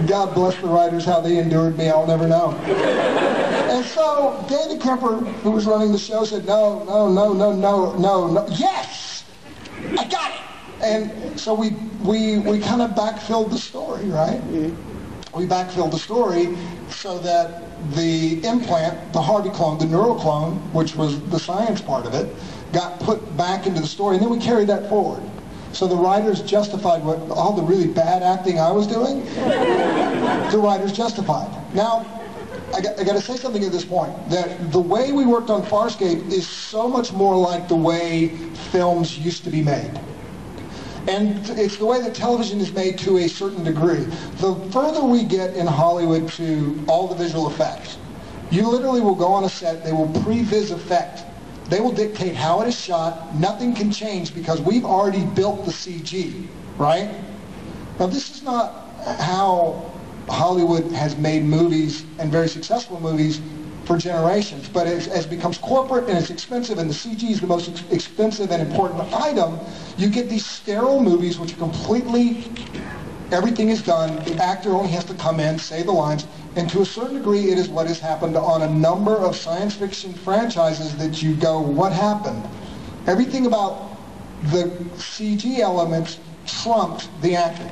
God bless the writers, how they endured me, I'll never know. And so David Kemper, who was running the show, said, no, yes! I got it! And so we kind of backfilled the story, right? We backfilled the story so that the implant, the Harvey clone, the neural clone, which was the science part of it, got put back into the story, and then we carried that forward. So the writers justified what all the really bad acting I was doing, the writers justified. Now, I got to say something at this point, that the way we worked on Farscape is so much more like the way films used to be made. And it's the way that television is made to a certain degree. The further we get in Hollywood to all the visual effects, you literally will go on a set, they will pre-vis effect. They will dictate how it is shot. Nothing can change because we've already built the CG, right? Now this is not how Hollywood has made movies, and very successful movies, for generations. But as it becomes corporate and it's expensive, and the CG is the most expensive and important item, you get these sterile movies which are completely, everything is done, the actor only has to come in, say the lines, and to a certain degree it is what has happened on a number of science fiction franchises that you go, what happened? Everything about the CG elements trumped the acting.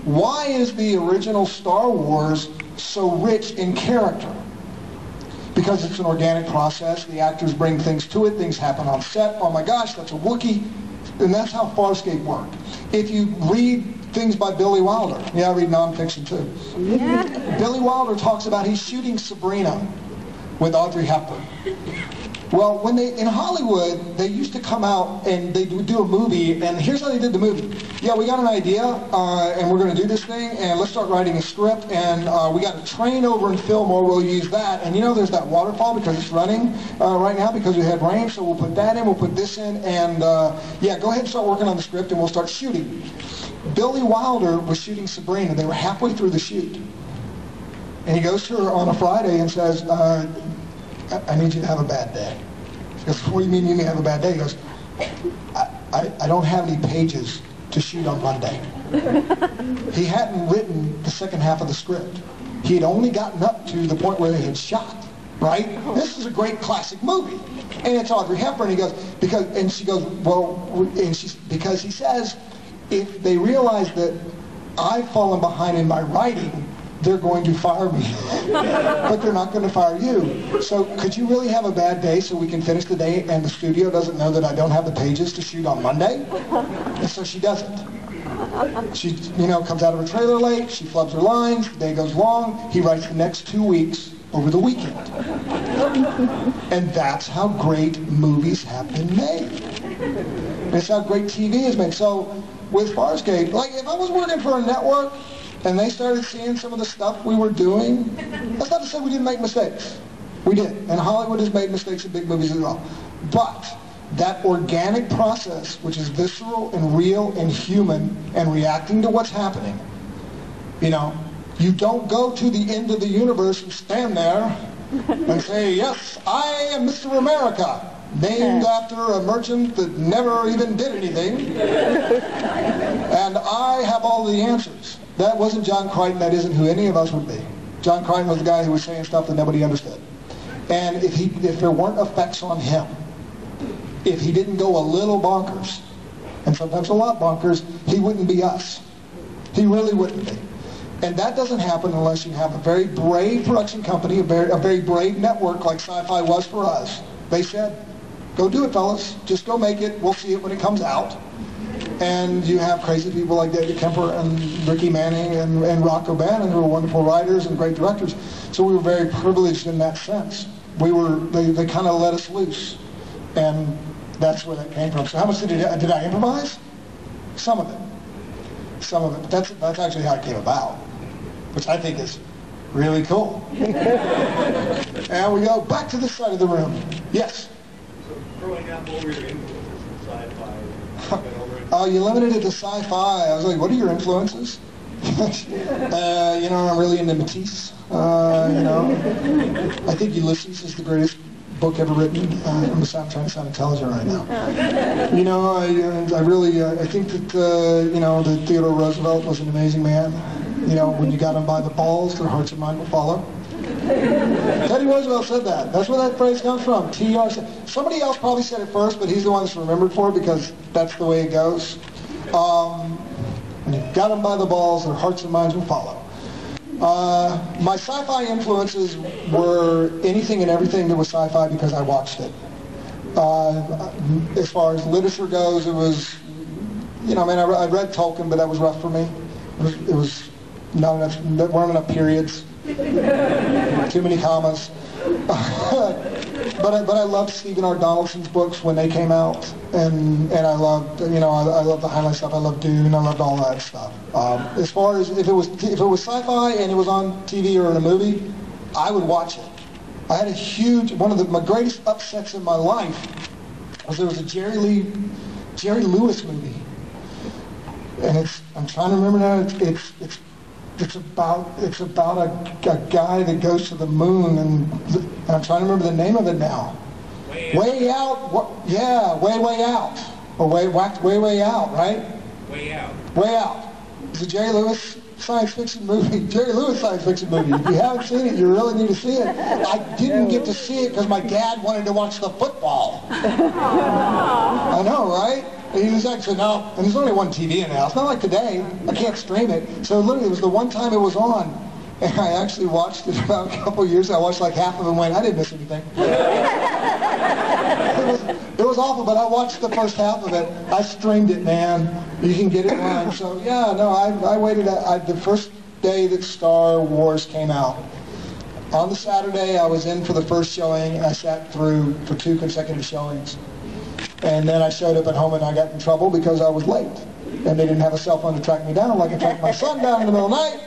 Why is the original Star Wars so rich in character? Because it's an organic process. The actors bring things to it. Things happen on set. Oh my gosh, that's a Wookiee. And that's how Farscape worked. If you read things by Billy Wilder, yeah, I read nonfiction too. Yeah. Billy Wilder talks about he's shooting Sabrina with Audrey Hepburn. Well, when in Hollywood, they used to come out and they would do a movie, and here's how they did the movie. Yeah, we got an idea, and we're going to do this thing, and let's start writing a script, and we got a train over in Fillmore, we'll use that, and you know there's that waterfall because it's running right now because we had rain, so we'll put that in, we'll put this in, and yeah, go ahead and start working on the script, and we'll start shooting. Billy Wilder was shooting Sabrina. They were halfway through the shoot, and he goes to her on a Friday and says, I need you to have a bad day. She goes, what do you mean you need to have a bad day? He goes, I don't have any pages to shoot on Monday. He hadn't written the second half of the script. He had only gotten up to the point where they had shot, right? This is a great classic movie. And it's Audrey Hepburn. He goes, and she goes, well, because he says, if they realize that I've fallen behind in my writing, they're going to fire me. But they're not going to fire you. So could you really have a bad day so we can finish the day and the studio doesn't know that I don't have the pages to shoot on Monday? And so she doesn't. She, comes out of her trailer late, she flubs her lines, the day goes long, he writes the next 2 weeks over the weekend. And that's how great movies have been made. It's how great TV is made. So with Farscape, like if I was working for a network and they started seeing some of the stuff we were doing, that's not to say we didn't make mistakes. We did. And Hollywood has made mistakes in big movies as well. But that organic process, which is visceral and real and human and reacting to what's happening, you know, you don't go to the end of the universe and stand there and say, yes, I am Mr. America, named after a merchant that never even did anything, and I have all the answers. That wasn't John Crichton. That isn't who any of us would be. John Crichton was the guy who was saying stuff that nobody understood. And if there weren't effects on him, if he didn't go a little bonkers, and sometimes a lot bonkers, he wouldn't be us. He really wouldn't be. And that doesn't happen unless you have a very brave production company, a very brave network like Sci-Fi was for us. They said, go do it, fellas. Just go make it. We'll see it when it comes out. And you have crazy people like David Kemper and Ricky Manning and Rocco Bannon, who are wonderful writers and great directors. So we were very privileged in that sense. They kind of let us loose. And that's where that came from. So how much did I improvise? Some of it. Some of it. But that's actually how it came about, which I think is really cool. And we go back to this side of the room. Yes? So growing up, what were your influences in sci-fi? Oh, you limited it to sci-fi. I was like, what are your influences? You know, I'm really into Matisse. You know, I think Ulysses is the greatest book ever written. I'm trying to sound intelligent right now. You know, I think that, you know, that Theodore Roosevelt was an amazing man. You know, when you got them by the balls, their hearts and mind will follow. Teddy Roosevelt said that. That's where that phrase comes from. TR. Somebody else probably said it first, but he's the one that's remembered for it because that's the way it goes. When you got them by the balls, their hearts and minds will follow. My sci-fi influences were anything and everything that was sci-fi because I watched it. As far as literature goes, it was, you know, I mean, I read Tolkien, but that was rough for me. It was not enough, there weren't enough periods. Too many commas. But I loved Stephen R. Donaldson's books when they came out, and I loved, you know, I loved the Heinlein stuff. I loved Dune. I loved all that stuff. As far as if it was sci-fi and it was on TV or in a movie, I would watch it. I had a huge, one of my greatest upsets in my life was there was a Jerry Lewis movie, and I'm trying to remember now. It's about a guy that goes to the moon, and I'm trying to remember the name of it now. Way out. Yeah, way out. Or way out, right? Way out. It's a Jerry Lewis science fiction movie. Jerry Lewis science fiction movie. If you haven't seen it, you really need to see it. I didn't get to see it because my dad wanted to watch the football. I know, right? And he was actually, no, and there's only one TV in the house. It's not like today. I can't stream it. So literally, it was the one time it was on. And I actually watched it about a couple of years. I watched like half of it and went, I didn't miss anything. It was awful, but I watched the first half of it. I streamed it, man. You can get it online. So, yeah, no, I waited. The first day that Star Wars came out, on the Saturday, I was in for the first showing, and I sat through for 2 consecutive showings. And then I showed up at home and I got in trouble because I was late. And they didn't have a cell phone to track me down like I tracked my son down in the middle of the night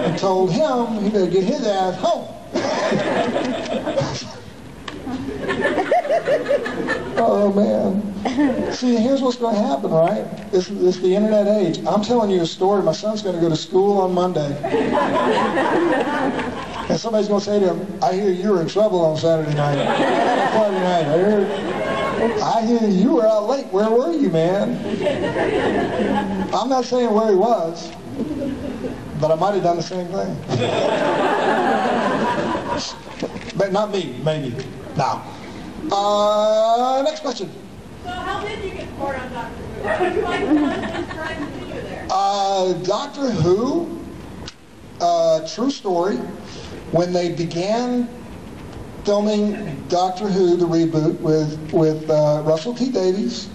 and told him he better get his ass home. Oh, man. See, here's what's going to happen, right? This is the internet age. I'm telling you a story. My son's going to go to school on Monday. And somebody's going to say to him, I hear you were in trouble on Saturday night. Friday night. I hear you were out late. Where were you, man? I'm not saying where he was, but I might have done the same thing. But not me, maybe. Now. Next question. So how did you get poured on Doctor Who? What was like trying to continue there? Doctor Who, true story, when they began filming Doctor Who, the reboot, with Russell T. Davies,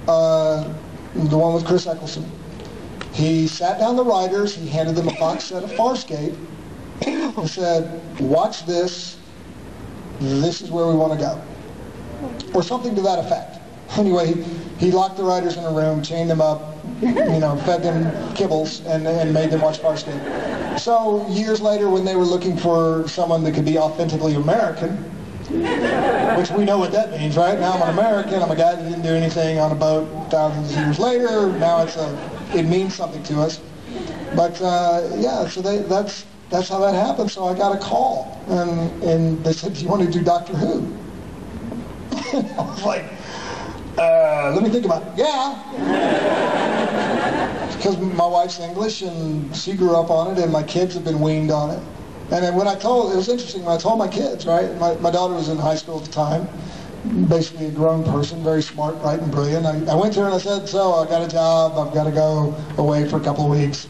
the one with Chris Eccleston. He sat down the writers, he handed them a box set of Farscape, and said, watch this is where we want to go. Or something to that effect. Anyway, he locked the writers in a room, chained them up, fed them kibbles, and made them watch Farscape. So years later, when they were looking for someone that could be authentically American, which we know what that means, right? Now I'm an American. I'm a guy that didn't do anything on a boat thousands of years later. Now it means something to us. But yeah, so that's how that happened. So I got a call, and they said, "Do you want to do Doctor Who?" I was like, let me think about it. Yeah. Because my wife's English, and she grew up on it, and my kids have been weaned on it. And then it was interesting when I told my kids, right? My daughter was in high school at the time, basically a grown person, very smart, bright, and brilliant. I went to her and I said, "So I got a job. I've got to go away for a couple of weeks.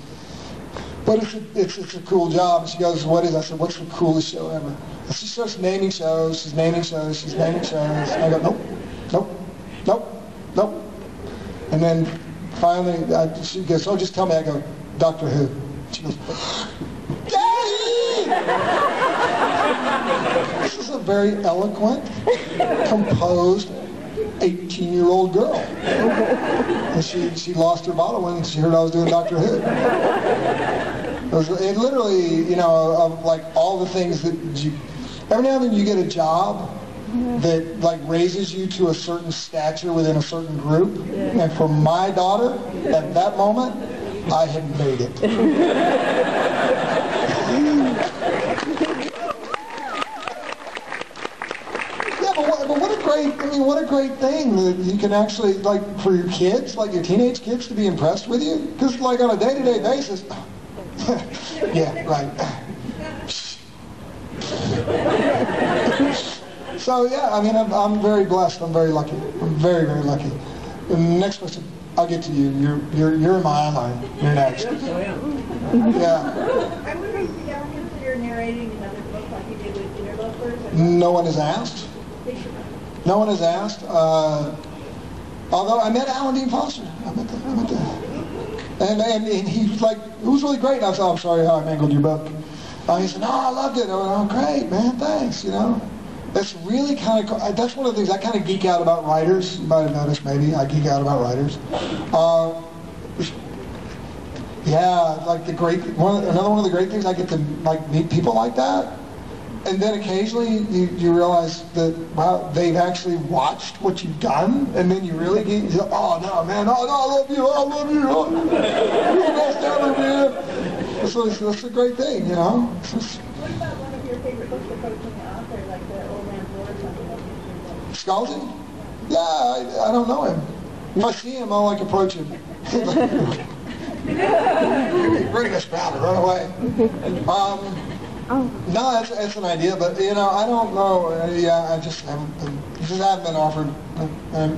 But it's a cool job." And she goes, "What is it?" I said, "What's the coolest show ever?" And she starts naming shows. She's naming shows. She's naming shows. And I go, "Nope, nope, nope, nope." And then finally, she goes, "Oh, just tell me." I go, "Doctor Who." She goes, "Daddy!" This is a very eloquent, composed 18-year-old girl. And she lost her bottle when she heard I was doing Doctor Who. It literally, of like all the things that every now and then you get a job that like raises you to a certain stature within a certain group. And for my daughter, at that moment, I had made it. But what a great thing that you can actually, like, for your kids, like your teenage kids, to be impressed with you. Because, like, on a day-to-day basis, yeah, right. So, yeah, I mean, I'm very blessed. I'm very lucky. I'm very, very lucky. And the next question, I'll get to you. You're in my eye line. You're next. I'm wondering if you ever consider narrating another book like you did with Interlopers? No one has asked. No one has asked. Although I met Alan Dean Foster. I met that. And he was like, it was really great. And I said, "Oh, I'm sorry how I mangled your book." He said, "No, I loved it." I went, "Oh, great, man, thanks." That's really kind of cool. That's one of the things I kind of geek out about writers. You might have noticed, maybe I geek out about writers. Yeah, like another one of the great things, I get to like meet people like that. And then occasionally you realize that, wow, they've actually watched what you've done, and then you really get, "Oh, no, man, oh, no, I love you, you're the best ever, man." So that's a great thing, What about one of your favorite books approaching the author, like the Old Man's War or something like Scalzi? Yeah, I don't know him. If I see him, I'll like approach him. Bring us Browder, run away. No, that's an idea, but I don't know. I just haven't been offered.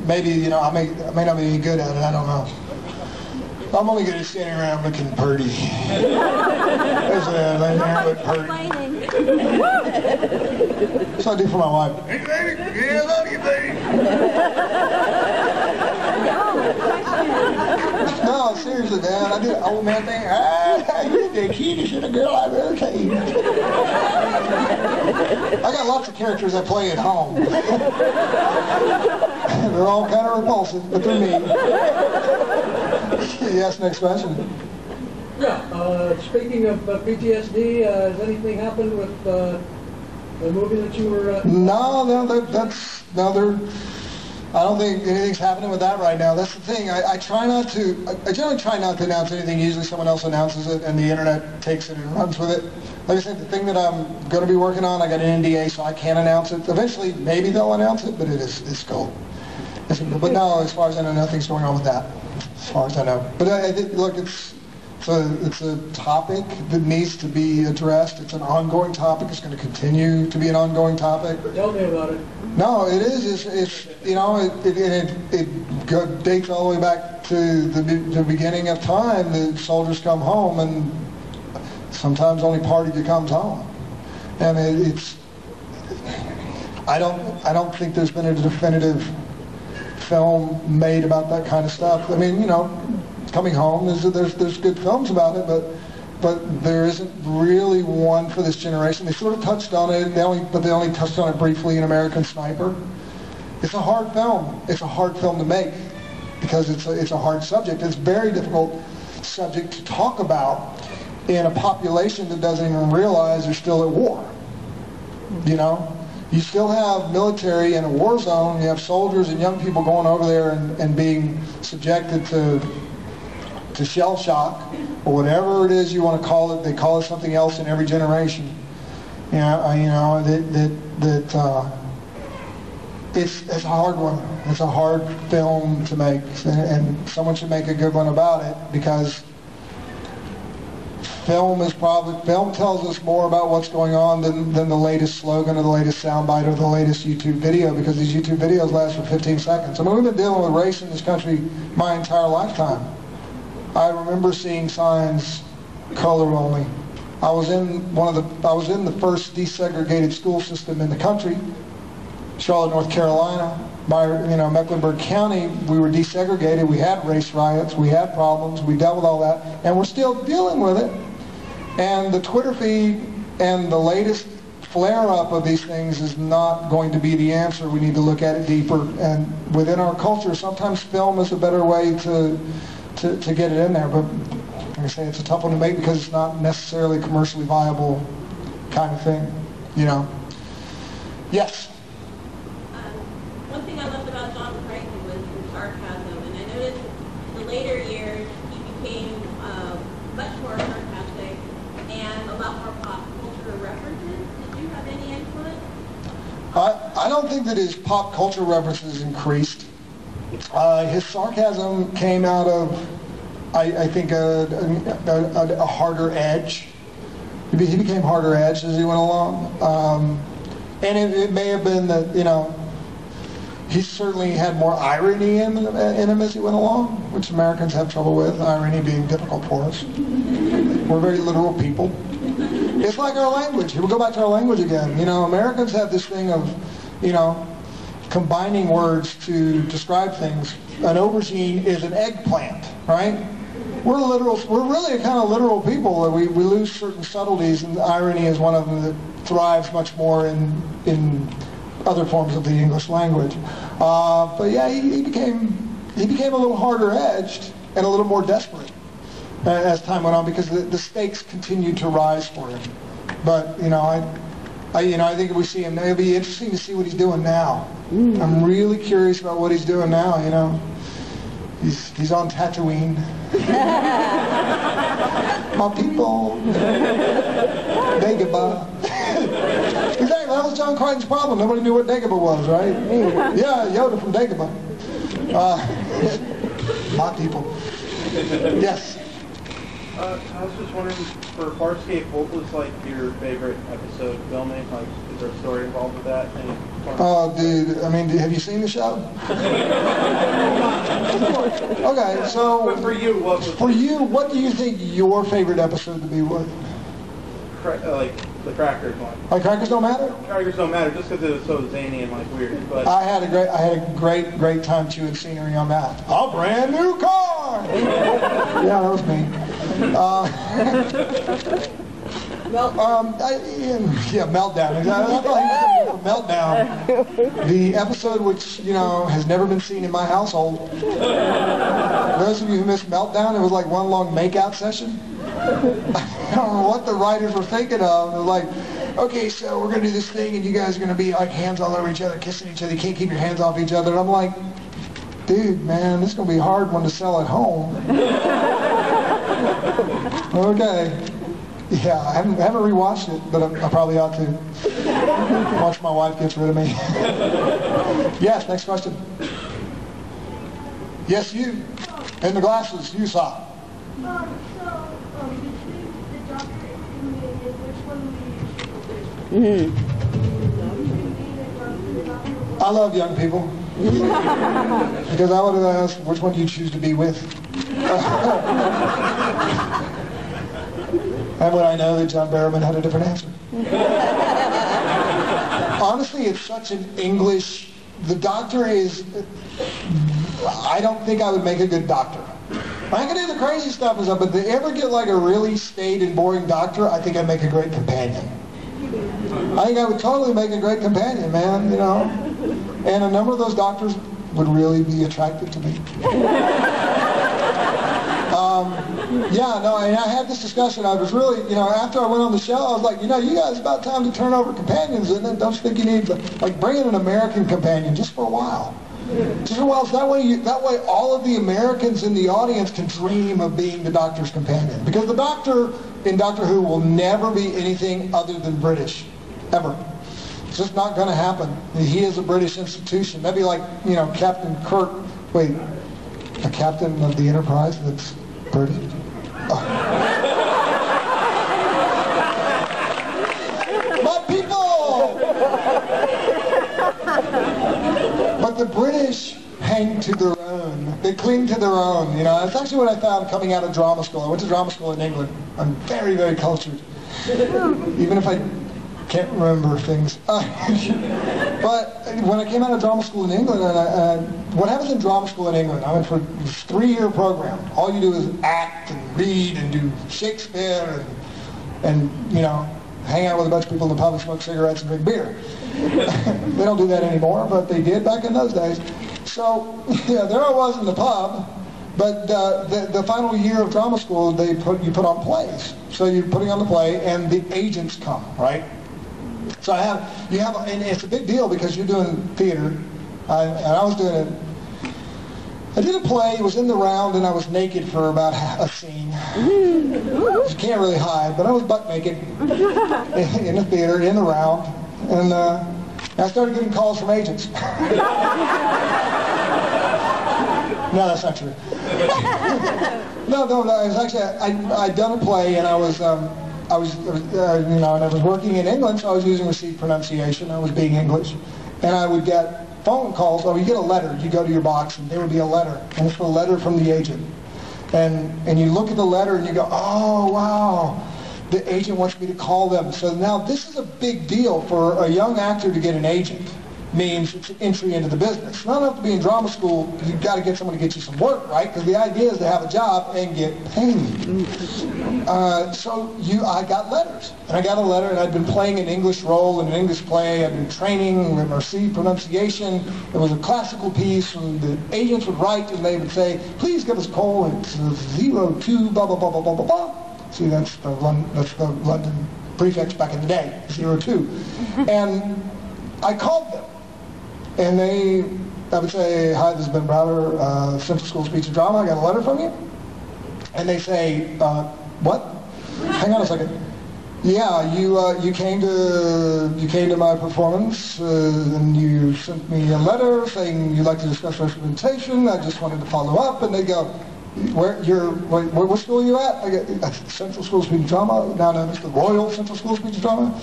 Maybe I may not be any good at it. I don't know. I'm only good at standing around looking pretty. That's it. I look pretty. That's what I do for my wife. "Hey, baby, yeah, I love you, baby." No, seriously, man. I did an old man thing. You're the cutest little girl I've ever seen. I got lots of characters I play at home. They're all kind of repulsive, but they're me. Yes, next question. Yeah, speaking of PTSD, has anything happened with the movie that you were... No, I don't think anything's happening with that right now. That's the thing. I generally try not to announce anything. Usually someone else announces it and the internet takes it and runs with it. Like I said, the thing that I'm going to be working on, I got an NDA, so I can't announce it. Eventually, maybe they'll announce it, but it's cool. But no, as far as I know, nothing's going on with that. As far as I know. But look, it's a topic that needs to be addressed. It's an ongoing topic. It's going to continue to be an ongoing topic. Tell me about it. No, it is. It dates all the way back to the beginning of time. The soldiers come home, and sometimes only part of you comes home. And I don't think there's been a definitive film made about that kind of stuff. I mean, coming home, there's good films about it, but there isn't really one for this generation. They sort of touched on it, they only touched on it briefly in American Sniper. It's a hard film. It's a hard film to make because it's a hard subject. It's a very difficult subject to talk about in a population that doesn't even realize they're still at war. You know? You still have military in a war zone. You have soldiers and young people going over there and being subjected to shell shock or whatever it is you want to call it. They call it something else in every generation. It's a hard one. It's a hard film to make, and someone should make a good one about it because film tells us more about what's going on than the latest slogan or the latest soundbite or the latest YouTube video, because these YouTube videos last for 15 seconds. I mean, we've been dealing with race in this country my entire lifetime. I remember seeing signs, color only. I was in the first desegregated school system in the country, Charlotte, North Carolina. Mecklenburg County, we were desegregated. We had race riots. We had problems. We dealt with all that, and we're still dealing with it. And the Twitter feed and the latest flare-up of these things is not going to be the answer. We need to look at it deeper. And within our culture, sometimes film is a better way to get it in there. But like I say, it's a tough one to make because it's not necessarily a commercially viable kind of thing, you know. Yes? One thing I loved about John Franklin was his sarcasm, and I noticed in the later years he became much more sarcastic and a lot more pop culture references. Did you have any input? I don't think that his pop culture references increased. His sarcasm came out of, I think, a harder edge. He became harder edged as he went along. And it may have been that, you know, he certainly had more irony in him as he went along, which Americans have trouble with, irony being difficult for us. We're very literal people. It's like our language. We'll go back to our language again. You know, Americans have this thing of, you know, combining words to describe things. An aubergine is an eggplant, right? We're really a kind of literal people. We lose certain subtleties, and irony is one of them that thrives much more in other forms of the English language. But yeah, he became a little harder edged and a little more desperate as time went on because the stakes continued to rise for him. But you know, I think if we see him, it'll be interesting to see what he's doing now. I'm really curious about what he's doing now. You know, he's on Tatooine. My people, Dagobah. Exactly, that was John Crichton's problem. Nobody knew what Dagobah was, right? Yeah, Yoda from Dagobah. My people. Yes. I was just wondering, for Farscape, what was like your favorite episode filming? Like, is there a story involved with that? Oh, dude, I mean, have you seen the show? Okay, so but for you, what do you think your favorite episode to be was? Like the Crackers one. Like Crackers don't matter? Crackers don't matter, just because it was so zany and like weird. But I had a great time chewing scenery on that. A brand new car. Yeah, that was me. Meltdown. I thought he was going to Meltdown. The episode which, you know, has never been seen in my household. Those of you who missed Meltdown, it was like one long makeout session. I don't know what the writers were thinking of. It was like, okay, so we're going to do this thing and you guys are going to be like hands all over each other, kissing each other. You can't keep your hands off each other. And I'm like, dude, man, this is going to be a hard one to sell at home. Okay. Yeah, I haven't rewatched it, but I probably ought to. Once my wife gets rid of me. Yes, next question. Yes, you. In the glasses, you saw. Between the doctor and me, which one would you choose? I love young people. Because I would have asked, which one do you choose to be with? And when I know that John Barrowman had a different answer. Honestly, it's such an English... The doctor is... I don't think I would make a good doctor. I can do the crazy stuff and stuff, but if they ever get like a really staid and boring doctor, I think I'd make a great companion. I think I would totally make a great companion, man, you know. And a number of those doctors would really be attracted to me. Yeah, no, and I had this discussion. I was really, you know, after I went on the show, I was like, you know, you guys, it's about time to turn over companions, isn't it? Don't you think you need, like, bring in an American companion just for a while? Just for a while, so that way all of the Americans in the audience can dream of being the Doctor's companion. Because the Doctor in Doctor Who will never be anything other than British, ever. It's just not going to happen. He is a British institution. That'd be like, you know, Captain Kirk, wait, a captain of the Enterprise that's British? Oh. My people! But the British hang to their own. They cling to their own. You know, that's actually what I found coming out of drama school. I went to drama school in England. I'm very, very cultured. Even if I can't remember things. But when I came out of drama school in England, what happens in drama school in England? I went for this 3-year program. All you do is act and read and do Shakespeare and you know, hang out with a bunch of people in the pub and smoke cigarettes and drink beer. They don't do that anymore, but they did back in those days. So, yeah, there I was in the pub, but the final year of drama school, you put on plays. So you're putting on the play, and the agents come, right? So and it's a big deal because you're doing theater, and I was doing it. I did a play, it was in the round, and I was naked for about a scene. You can't really hide, but I was butt naked in the theater, in the round, and I started getting calls from agents. No, that's not true. No, it was actually, I'd done a play, and I was working in England, so I was using received pronunciation. I was being English, and I would get phone calls. Or you get a letter. You go to your box, and there would be a letter, and it's a letter from the agent. And you look at the letter, and you go, oh wow, the agent wants me to call them. So now this is a big deal for a young actor to get an agent. Means it's an entry into the business. Not enough to be in drama school, you've got to get someone to get you some work, right? Because the idea is to have a job and get paid. I got letters. And I got a letter, and I'd been playing an English role in an English play. I'd been training with received pronunciation. It was a classical piece, and the agents would write, and they would say, please give us a call. It's 02 blah, blah, blah, blah, blah, blah, blah. See, that's the London prefix back in the day, 02. And I called them. And I would say, hi, this is Ben Browder, Central School of Speech and Drama. I got a letter from you. And they say, what? Hang on a second. Yeah, you came to my performance, and you sent me a letter saying you'd like to discuss representation. I just wanted to follow up. And they go, what school are you at? I go, Central School of Speech and Drama. Now known as the Royal Central School of Speech and Drama.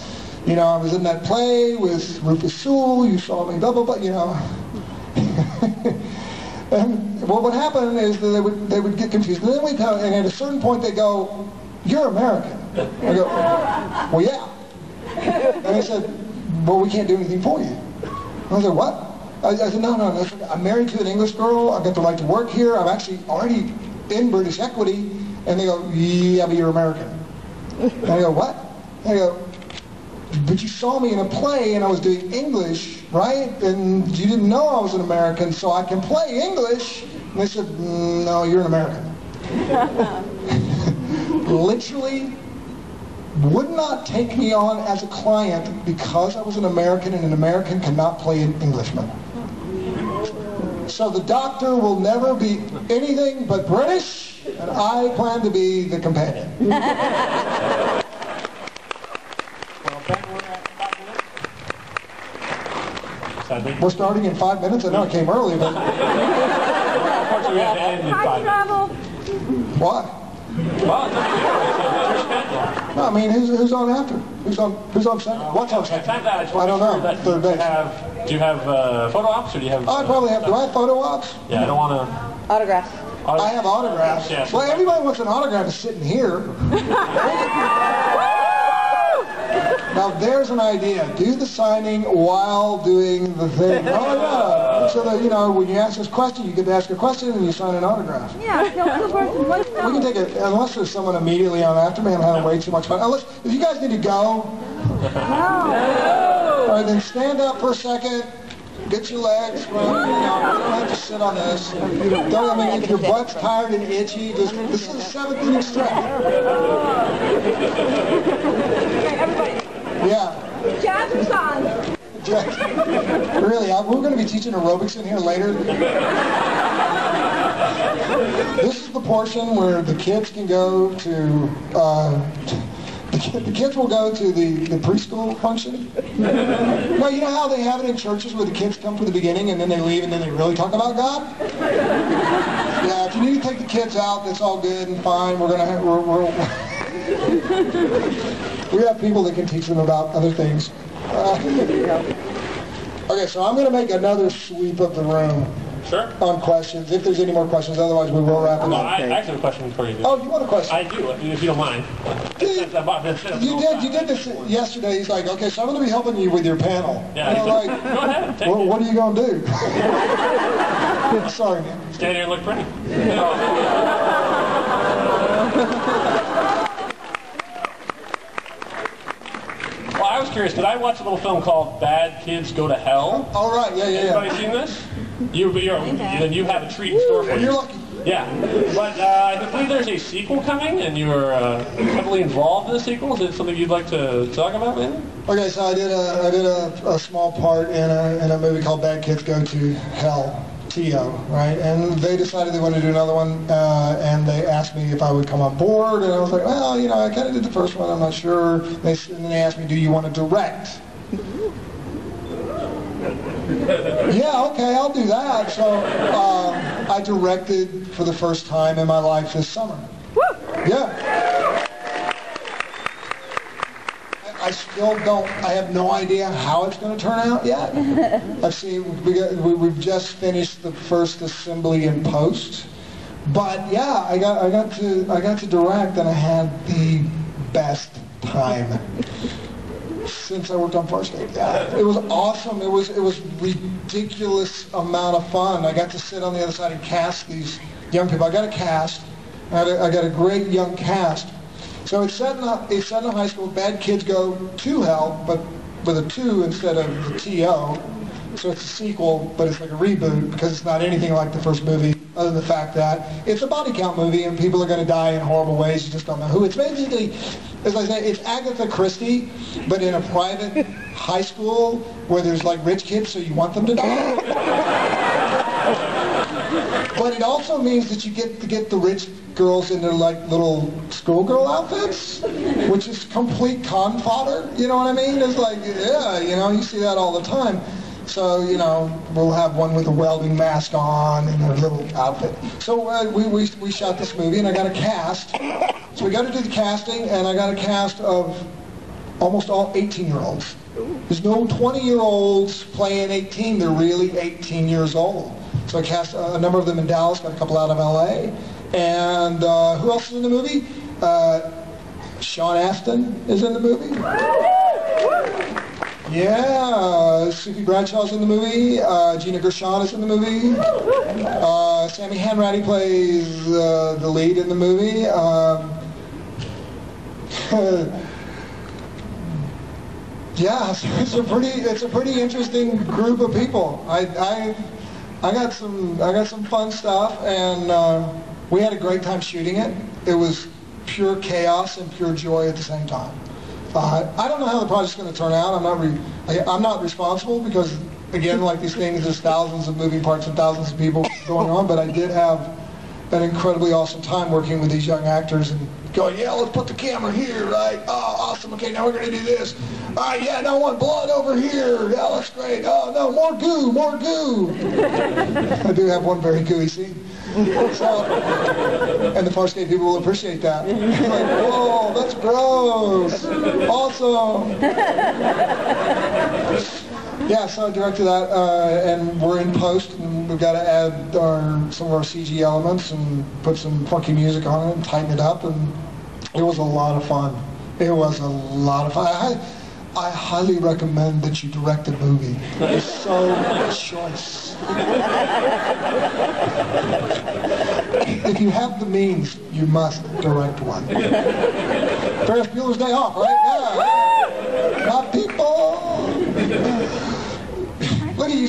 You know, I was in that play with Rufus Sewell, you saw me, blah, blah, blah, you know. And, well, what happened is that they would get confused. And then and at a certain point they go, you're American. I go, well, yeah. And they said, well, we can't do anything for you. I said, what? I said, no, I'm married to an English girl, I've got the right to work here, I'm actually already in British equity. And they go, yeah, but you're American. And I go, what? And I go, but you saw me in a play and I was doing English, right? And you didn't know I was an American, so I can play English. And they said, no, you're an American. Literally would not take me on as a client because I was an American, and an American cannot play an Englishman. So the Doctor will never be anything but British, and I plan to be the companion. We're starting in 5 minutes. I know I came early, but Unfortunately, we have to end in 5 minutes. Why? No, I mean, who's on after? Who's on second? What's on second? I don't know. Third base. Do you have photo ops, or do you have? I probably have. Do I have photo ops? Yeah, I don't want to. Autographs. I have autographs. Yeah. Well, everybody wants an autograph is sitting here. Now there's an idea. Do the signing while doing the thing. Oh yeah. So that, you know, when you ask this question, you get to ask a question and you sign an autograph. Yeah. We can take it, unless there's someone immediately on after me. I'm having way too much fun. Unless, if you guys need to go, All right, then stand up for a second. Get your legs. Well, you don't have to sit on this. Don't, I mean, if your butt's tired and itchy, this is a 7th inning stretch. Okay, everybody. Yeah. Jazzercise. Really, we're going to be teaching aerobics in here later. This is the portion where the kids can go to, the kids will go to the preschool function. No, you know how they have it in churches where the kids come for the beginning and then they leave and then they really talk about God? Yeah, if you need to take the kids out, that's all good and fine. We're going to have, we have people that can teach them about other things. Okay, so I'm going to make another sweep of the room. Sure. On questions, if there's any more questions. Otherwise, we will wrap it up. I actually have a question for you. Oh, you want a question? I do, if you don't mind. You did this yesterday. He's like, okay, so I'm going to be helping you with your panel. Yeah. And I'm like, go ahead. Take it. What are you going to do? Sorry, man. Stand here and look pretty. Well, I was curious, because I watched a little film called Bad Kids Go to Hell. All right, yeah. Anybody seen this? Then you have a treat in store for you. You're lucky. Yeah, but I believe there's a sequel coming, and you're heavily involved in the sequel. Is it something you'd like to talk about, maybe? Okay, so I did a small part in a movie called Bad Kids Go to Hell, T.O., right? And they decided they wanted to do another one, and they asked me if I would come on board, and I was like, well, you know, I kind of did the first one, I'm not sure. And then they asked me, do you want to direct? Yeah, okay, I'll do that. So I directed for the first time in my life this summer. Yeah. I still don't, I have no idea how it's going to turn out yet. We've just finished the first assembly in post. But yeah, I got to direct, and I had the best time since I worked on Farscape. Yeah, it was awesome. It was ridiculous amount of fun. I got to sit on the other side and cast these young people. I got a cast. I got a great young cast. So it's set in a high school. Bad Kids Go to Hell, but with a 2 instead of the T.O. So it's a sequel, but it's like a reboot because it's not anything like the first movie, other than the fact that it's a body count movie and people are going to die in horrible ways. You just don't know who. It's basically, as I say, it's Agatha Christie, but in a private high school where there's like rich kids, so you want them to die. But it also means that you get to get the rich girls in their like little schoolgirl outfits, which is complete con fodder. You know what I mean? It's like, yeah, you know, you see that all the time. So, you know, we'll have one with a welding mask on and a little outfit. So we shot this movie, and I got a cast. So we got to do the casting, and I got a cast of almost all 18-year-olds. There's no 20-year-olds playing 18. They're really 18 years old. So I cast a number of them in Dallas, got a couple out of L.A. And who else is in the movie? Sean Astin is in the movie. Yeah, Suki Bradshaw's in the movie. Gina Gershon is in the movie. Sammy Hanratty plays the lead in the movie. Yeah, it's a pretty interesting group of people. I got some fun stuff, and we had a great time shooting it. It was pure chaos and pure joy at the same time. I don't know how the project's going to turn out. I'm not responsible because, again, like these things, there's thousands of moving parts and thousands of people going on. But I did have an incredibly awesome time working with these young actors and going, yeah, let's put the camera here, right? Oh, awesome. Okay, now we're going to do this. All right, yeah, now I want blood over here. Yeah, that's great. Oh, no, more goo, more goo. I do have one very gooey scene. So, and the Farscape people will appreciate that. Like, whoa, that's gross. Awesome. Yeah, so I directed that, and we're in post, and we've got to add some of our CG elements and put some funky music on it and tighten it up, and it was a lot of fun. It was a lot of fun. I highly recommend that you direct a movie. There's so much choice. If you have the means, you must direct one. Ferris Bueller's Day Off, right? Yeah.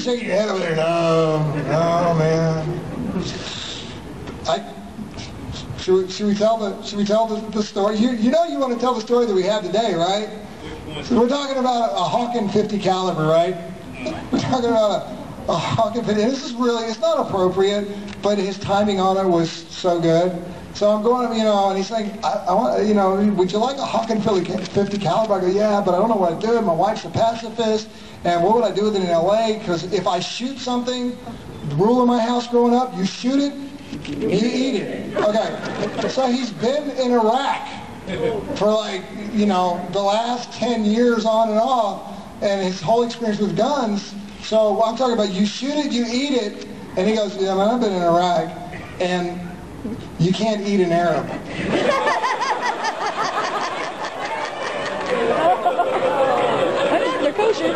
shaking your head over there. No, man. Should we tell the story? You know you want to tell the story that we have today, right? So we're talking about a Hawken 50 caliber, right? We're talking about a Hawken 50. And this is really, it's not appropriate, but his timing on it was so good. So I'm going, and he's saying, I want, would you like a Hawken 50 caliber? I go, yeah, but I don't know what to do. My wife's a pacifist, and what would I do with it in LA? Because if I shoot something, the rule in my house growing up, you shoot it, you eat it. Okay, so he's been in Iraq for the last 10 years on and off, and his whole experience with guns. So I'm talking about you shoot it, you eat it, and he goes, yeah, man, I've been in Iraq, and you can't eat an Arab. They're kosher.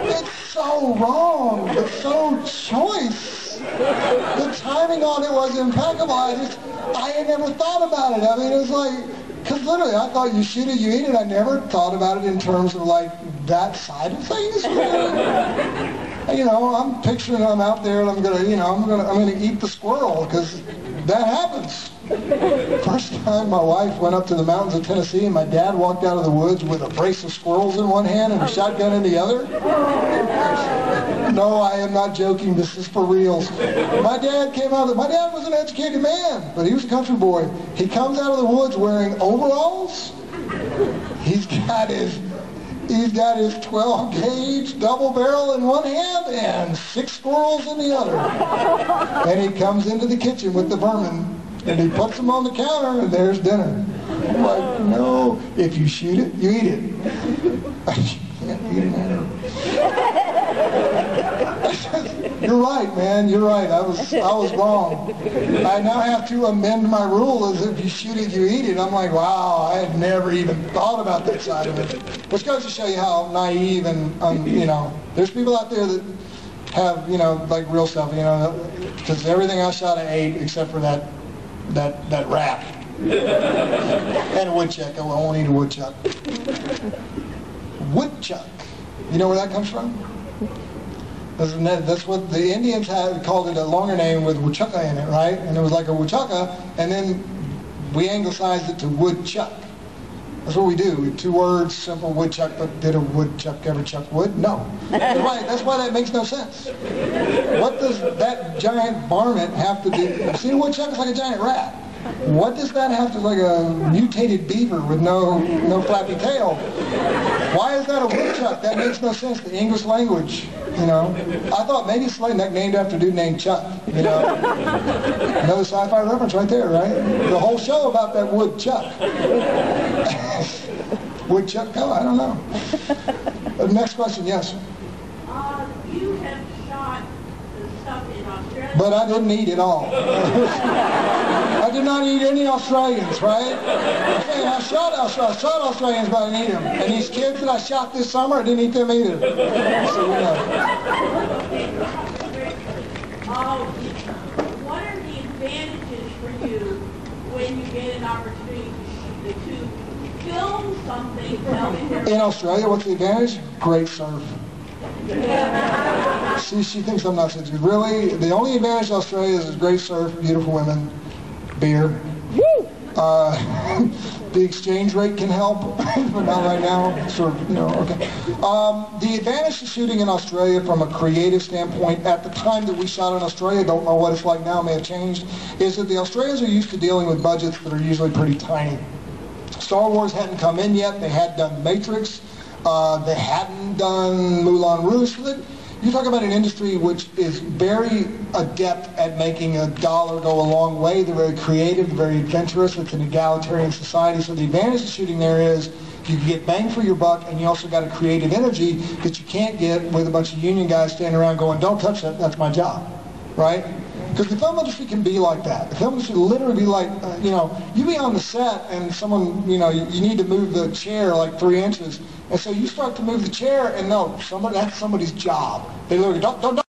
It's so wrong. It's so choice. The timing on it was impeccable. I had never thought about it. I mean, it was like, because literally I thought you shoot it, you eat it. I never thought about it in terms of like that side of things. I'm picturing I'm out there and I'm gonna eat the squirrel because that happens. First time my wife went up to the mountains of Tennessee and my dad walked out of the woods with a brace of squirrels in one hand and a shotgun in the other. No, I am not joking. This is for reals. My dad was an educated man, but he was a country boy. He comes out of the woods wearing overalls. He's got his 12 gauge double barrel in one hand and 6 squirrels in the other. And he comes into the kitchen with the vermin and he puts them on the counter and there's dinner. I'm like, no, if you shoot it, you eat it. You can't eat an Arab. You're right, man, you're right. I was wrong. I now have to amend my rule as if you shoot it, you eat it. I'm like, wow, I had never even thought about that side of it. Which goes to show you how naive and, there's people out there that have, like real stuff, because everything I shot I ate except for that rat. And a woodchuck. I won't eat a woodchuck. Woodchuck. You know where that comes from? That's what the Indians had called it, a longer name with woodchucka in it, right? And it was like a woodchucka, and then we anglicized it to woodchuck. That's what we do. 2 words, simple woodchuck, but did a woodchuck ever chuck wood? No. That's why that makes no sense. What does that giant varmint have to do? See, a woodchuck is like a giant rat. What does that have to, like a mutated beaver with no flappy tail? Why is that a woodchuck? That makes no sense. The English language, I thought maybe it's like named after a dude named Chuck, Another sci-fi reference right there, right? The whole show about that woodchuck. Woodchuck, oh, I don't know. Next question, yes. You have shot the stuff in Australia. But I didn't eat it all. I did not eat any Australians, right? I'm saying I shot Australians, but I didn't eat them. And these kids that I shot this summer, I didn't eat them either. So, What are the advantages for you when you get an opportunity to film something? In Australia, what's the advantage? Great surf. She thinks I'm not such good. Really, the only advantage in Australia is great surf, beautiful women, beer. The exchange rate can help, but not right now. Sort of, okay. The advantage to shooting in Australia from a creative standpoint, at the time that we shot in Australia, don't know what it's like now, may have changed, is that the Australians are used to dealing with budgets that are usually pretty tiny. Star Wars hadn't come in yet. They had done Matrix. They hadn't done Moulin Rouge. So that you talk about an industry which is very adept at making a dollar go a long way. They're very creative, they're very adventurous. It's an egalitarian society. So the advantage of shooting there is you can get bang for your buck, and you also got a creative energy that you can't get with a bunch of union guys standing around going, don't touch that, that's my job, right? Because the film industry can be like that. The film industry literally be like, you be on the set and someone, you need to move the chair like 3 inches. And so you start to move the chair and no, that's somebody's job. They literally, don't.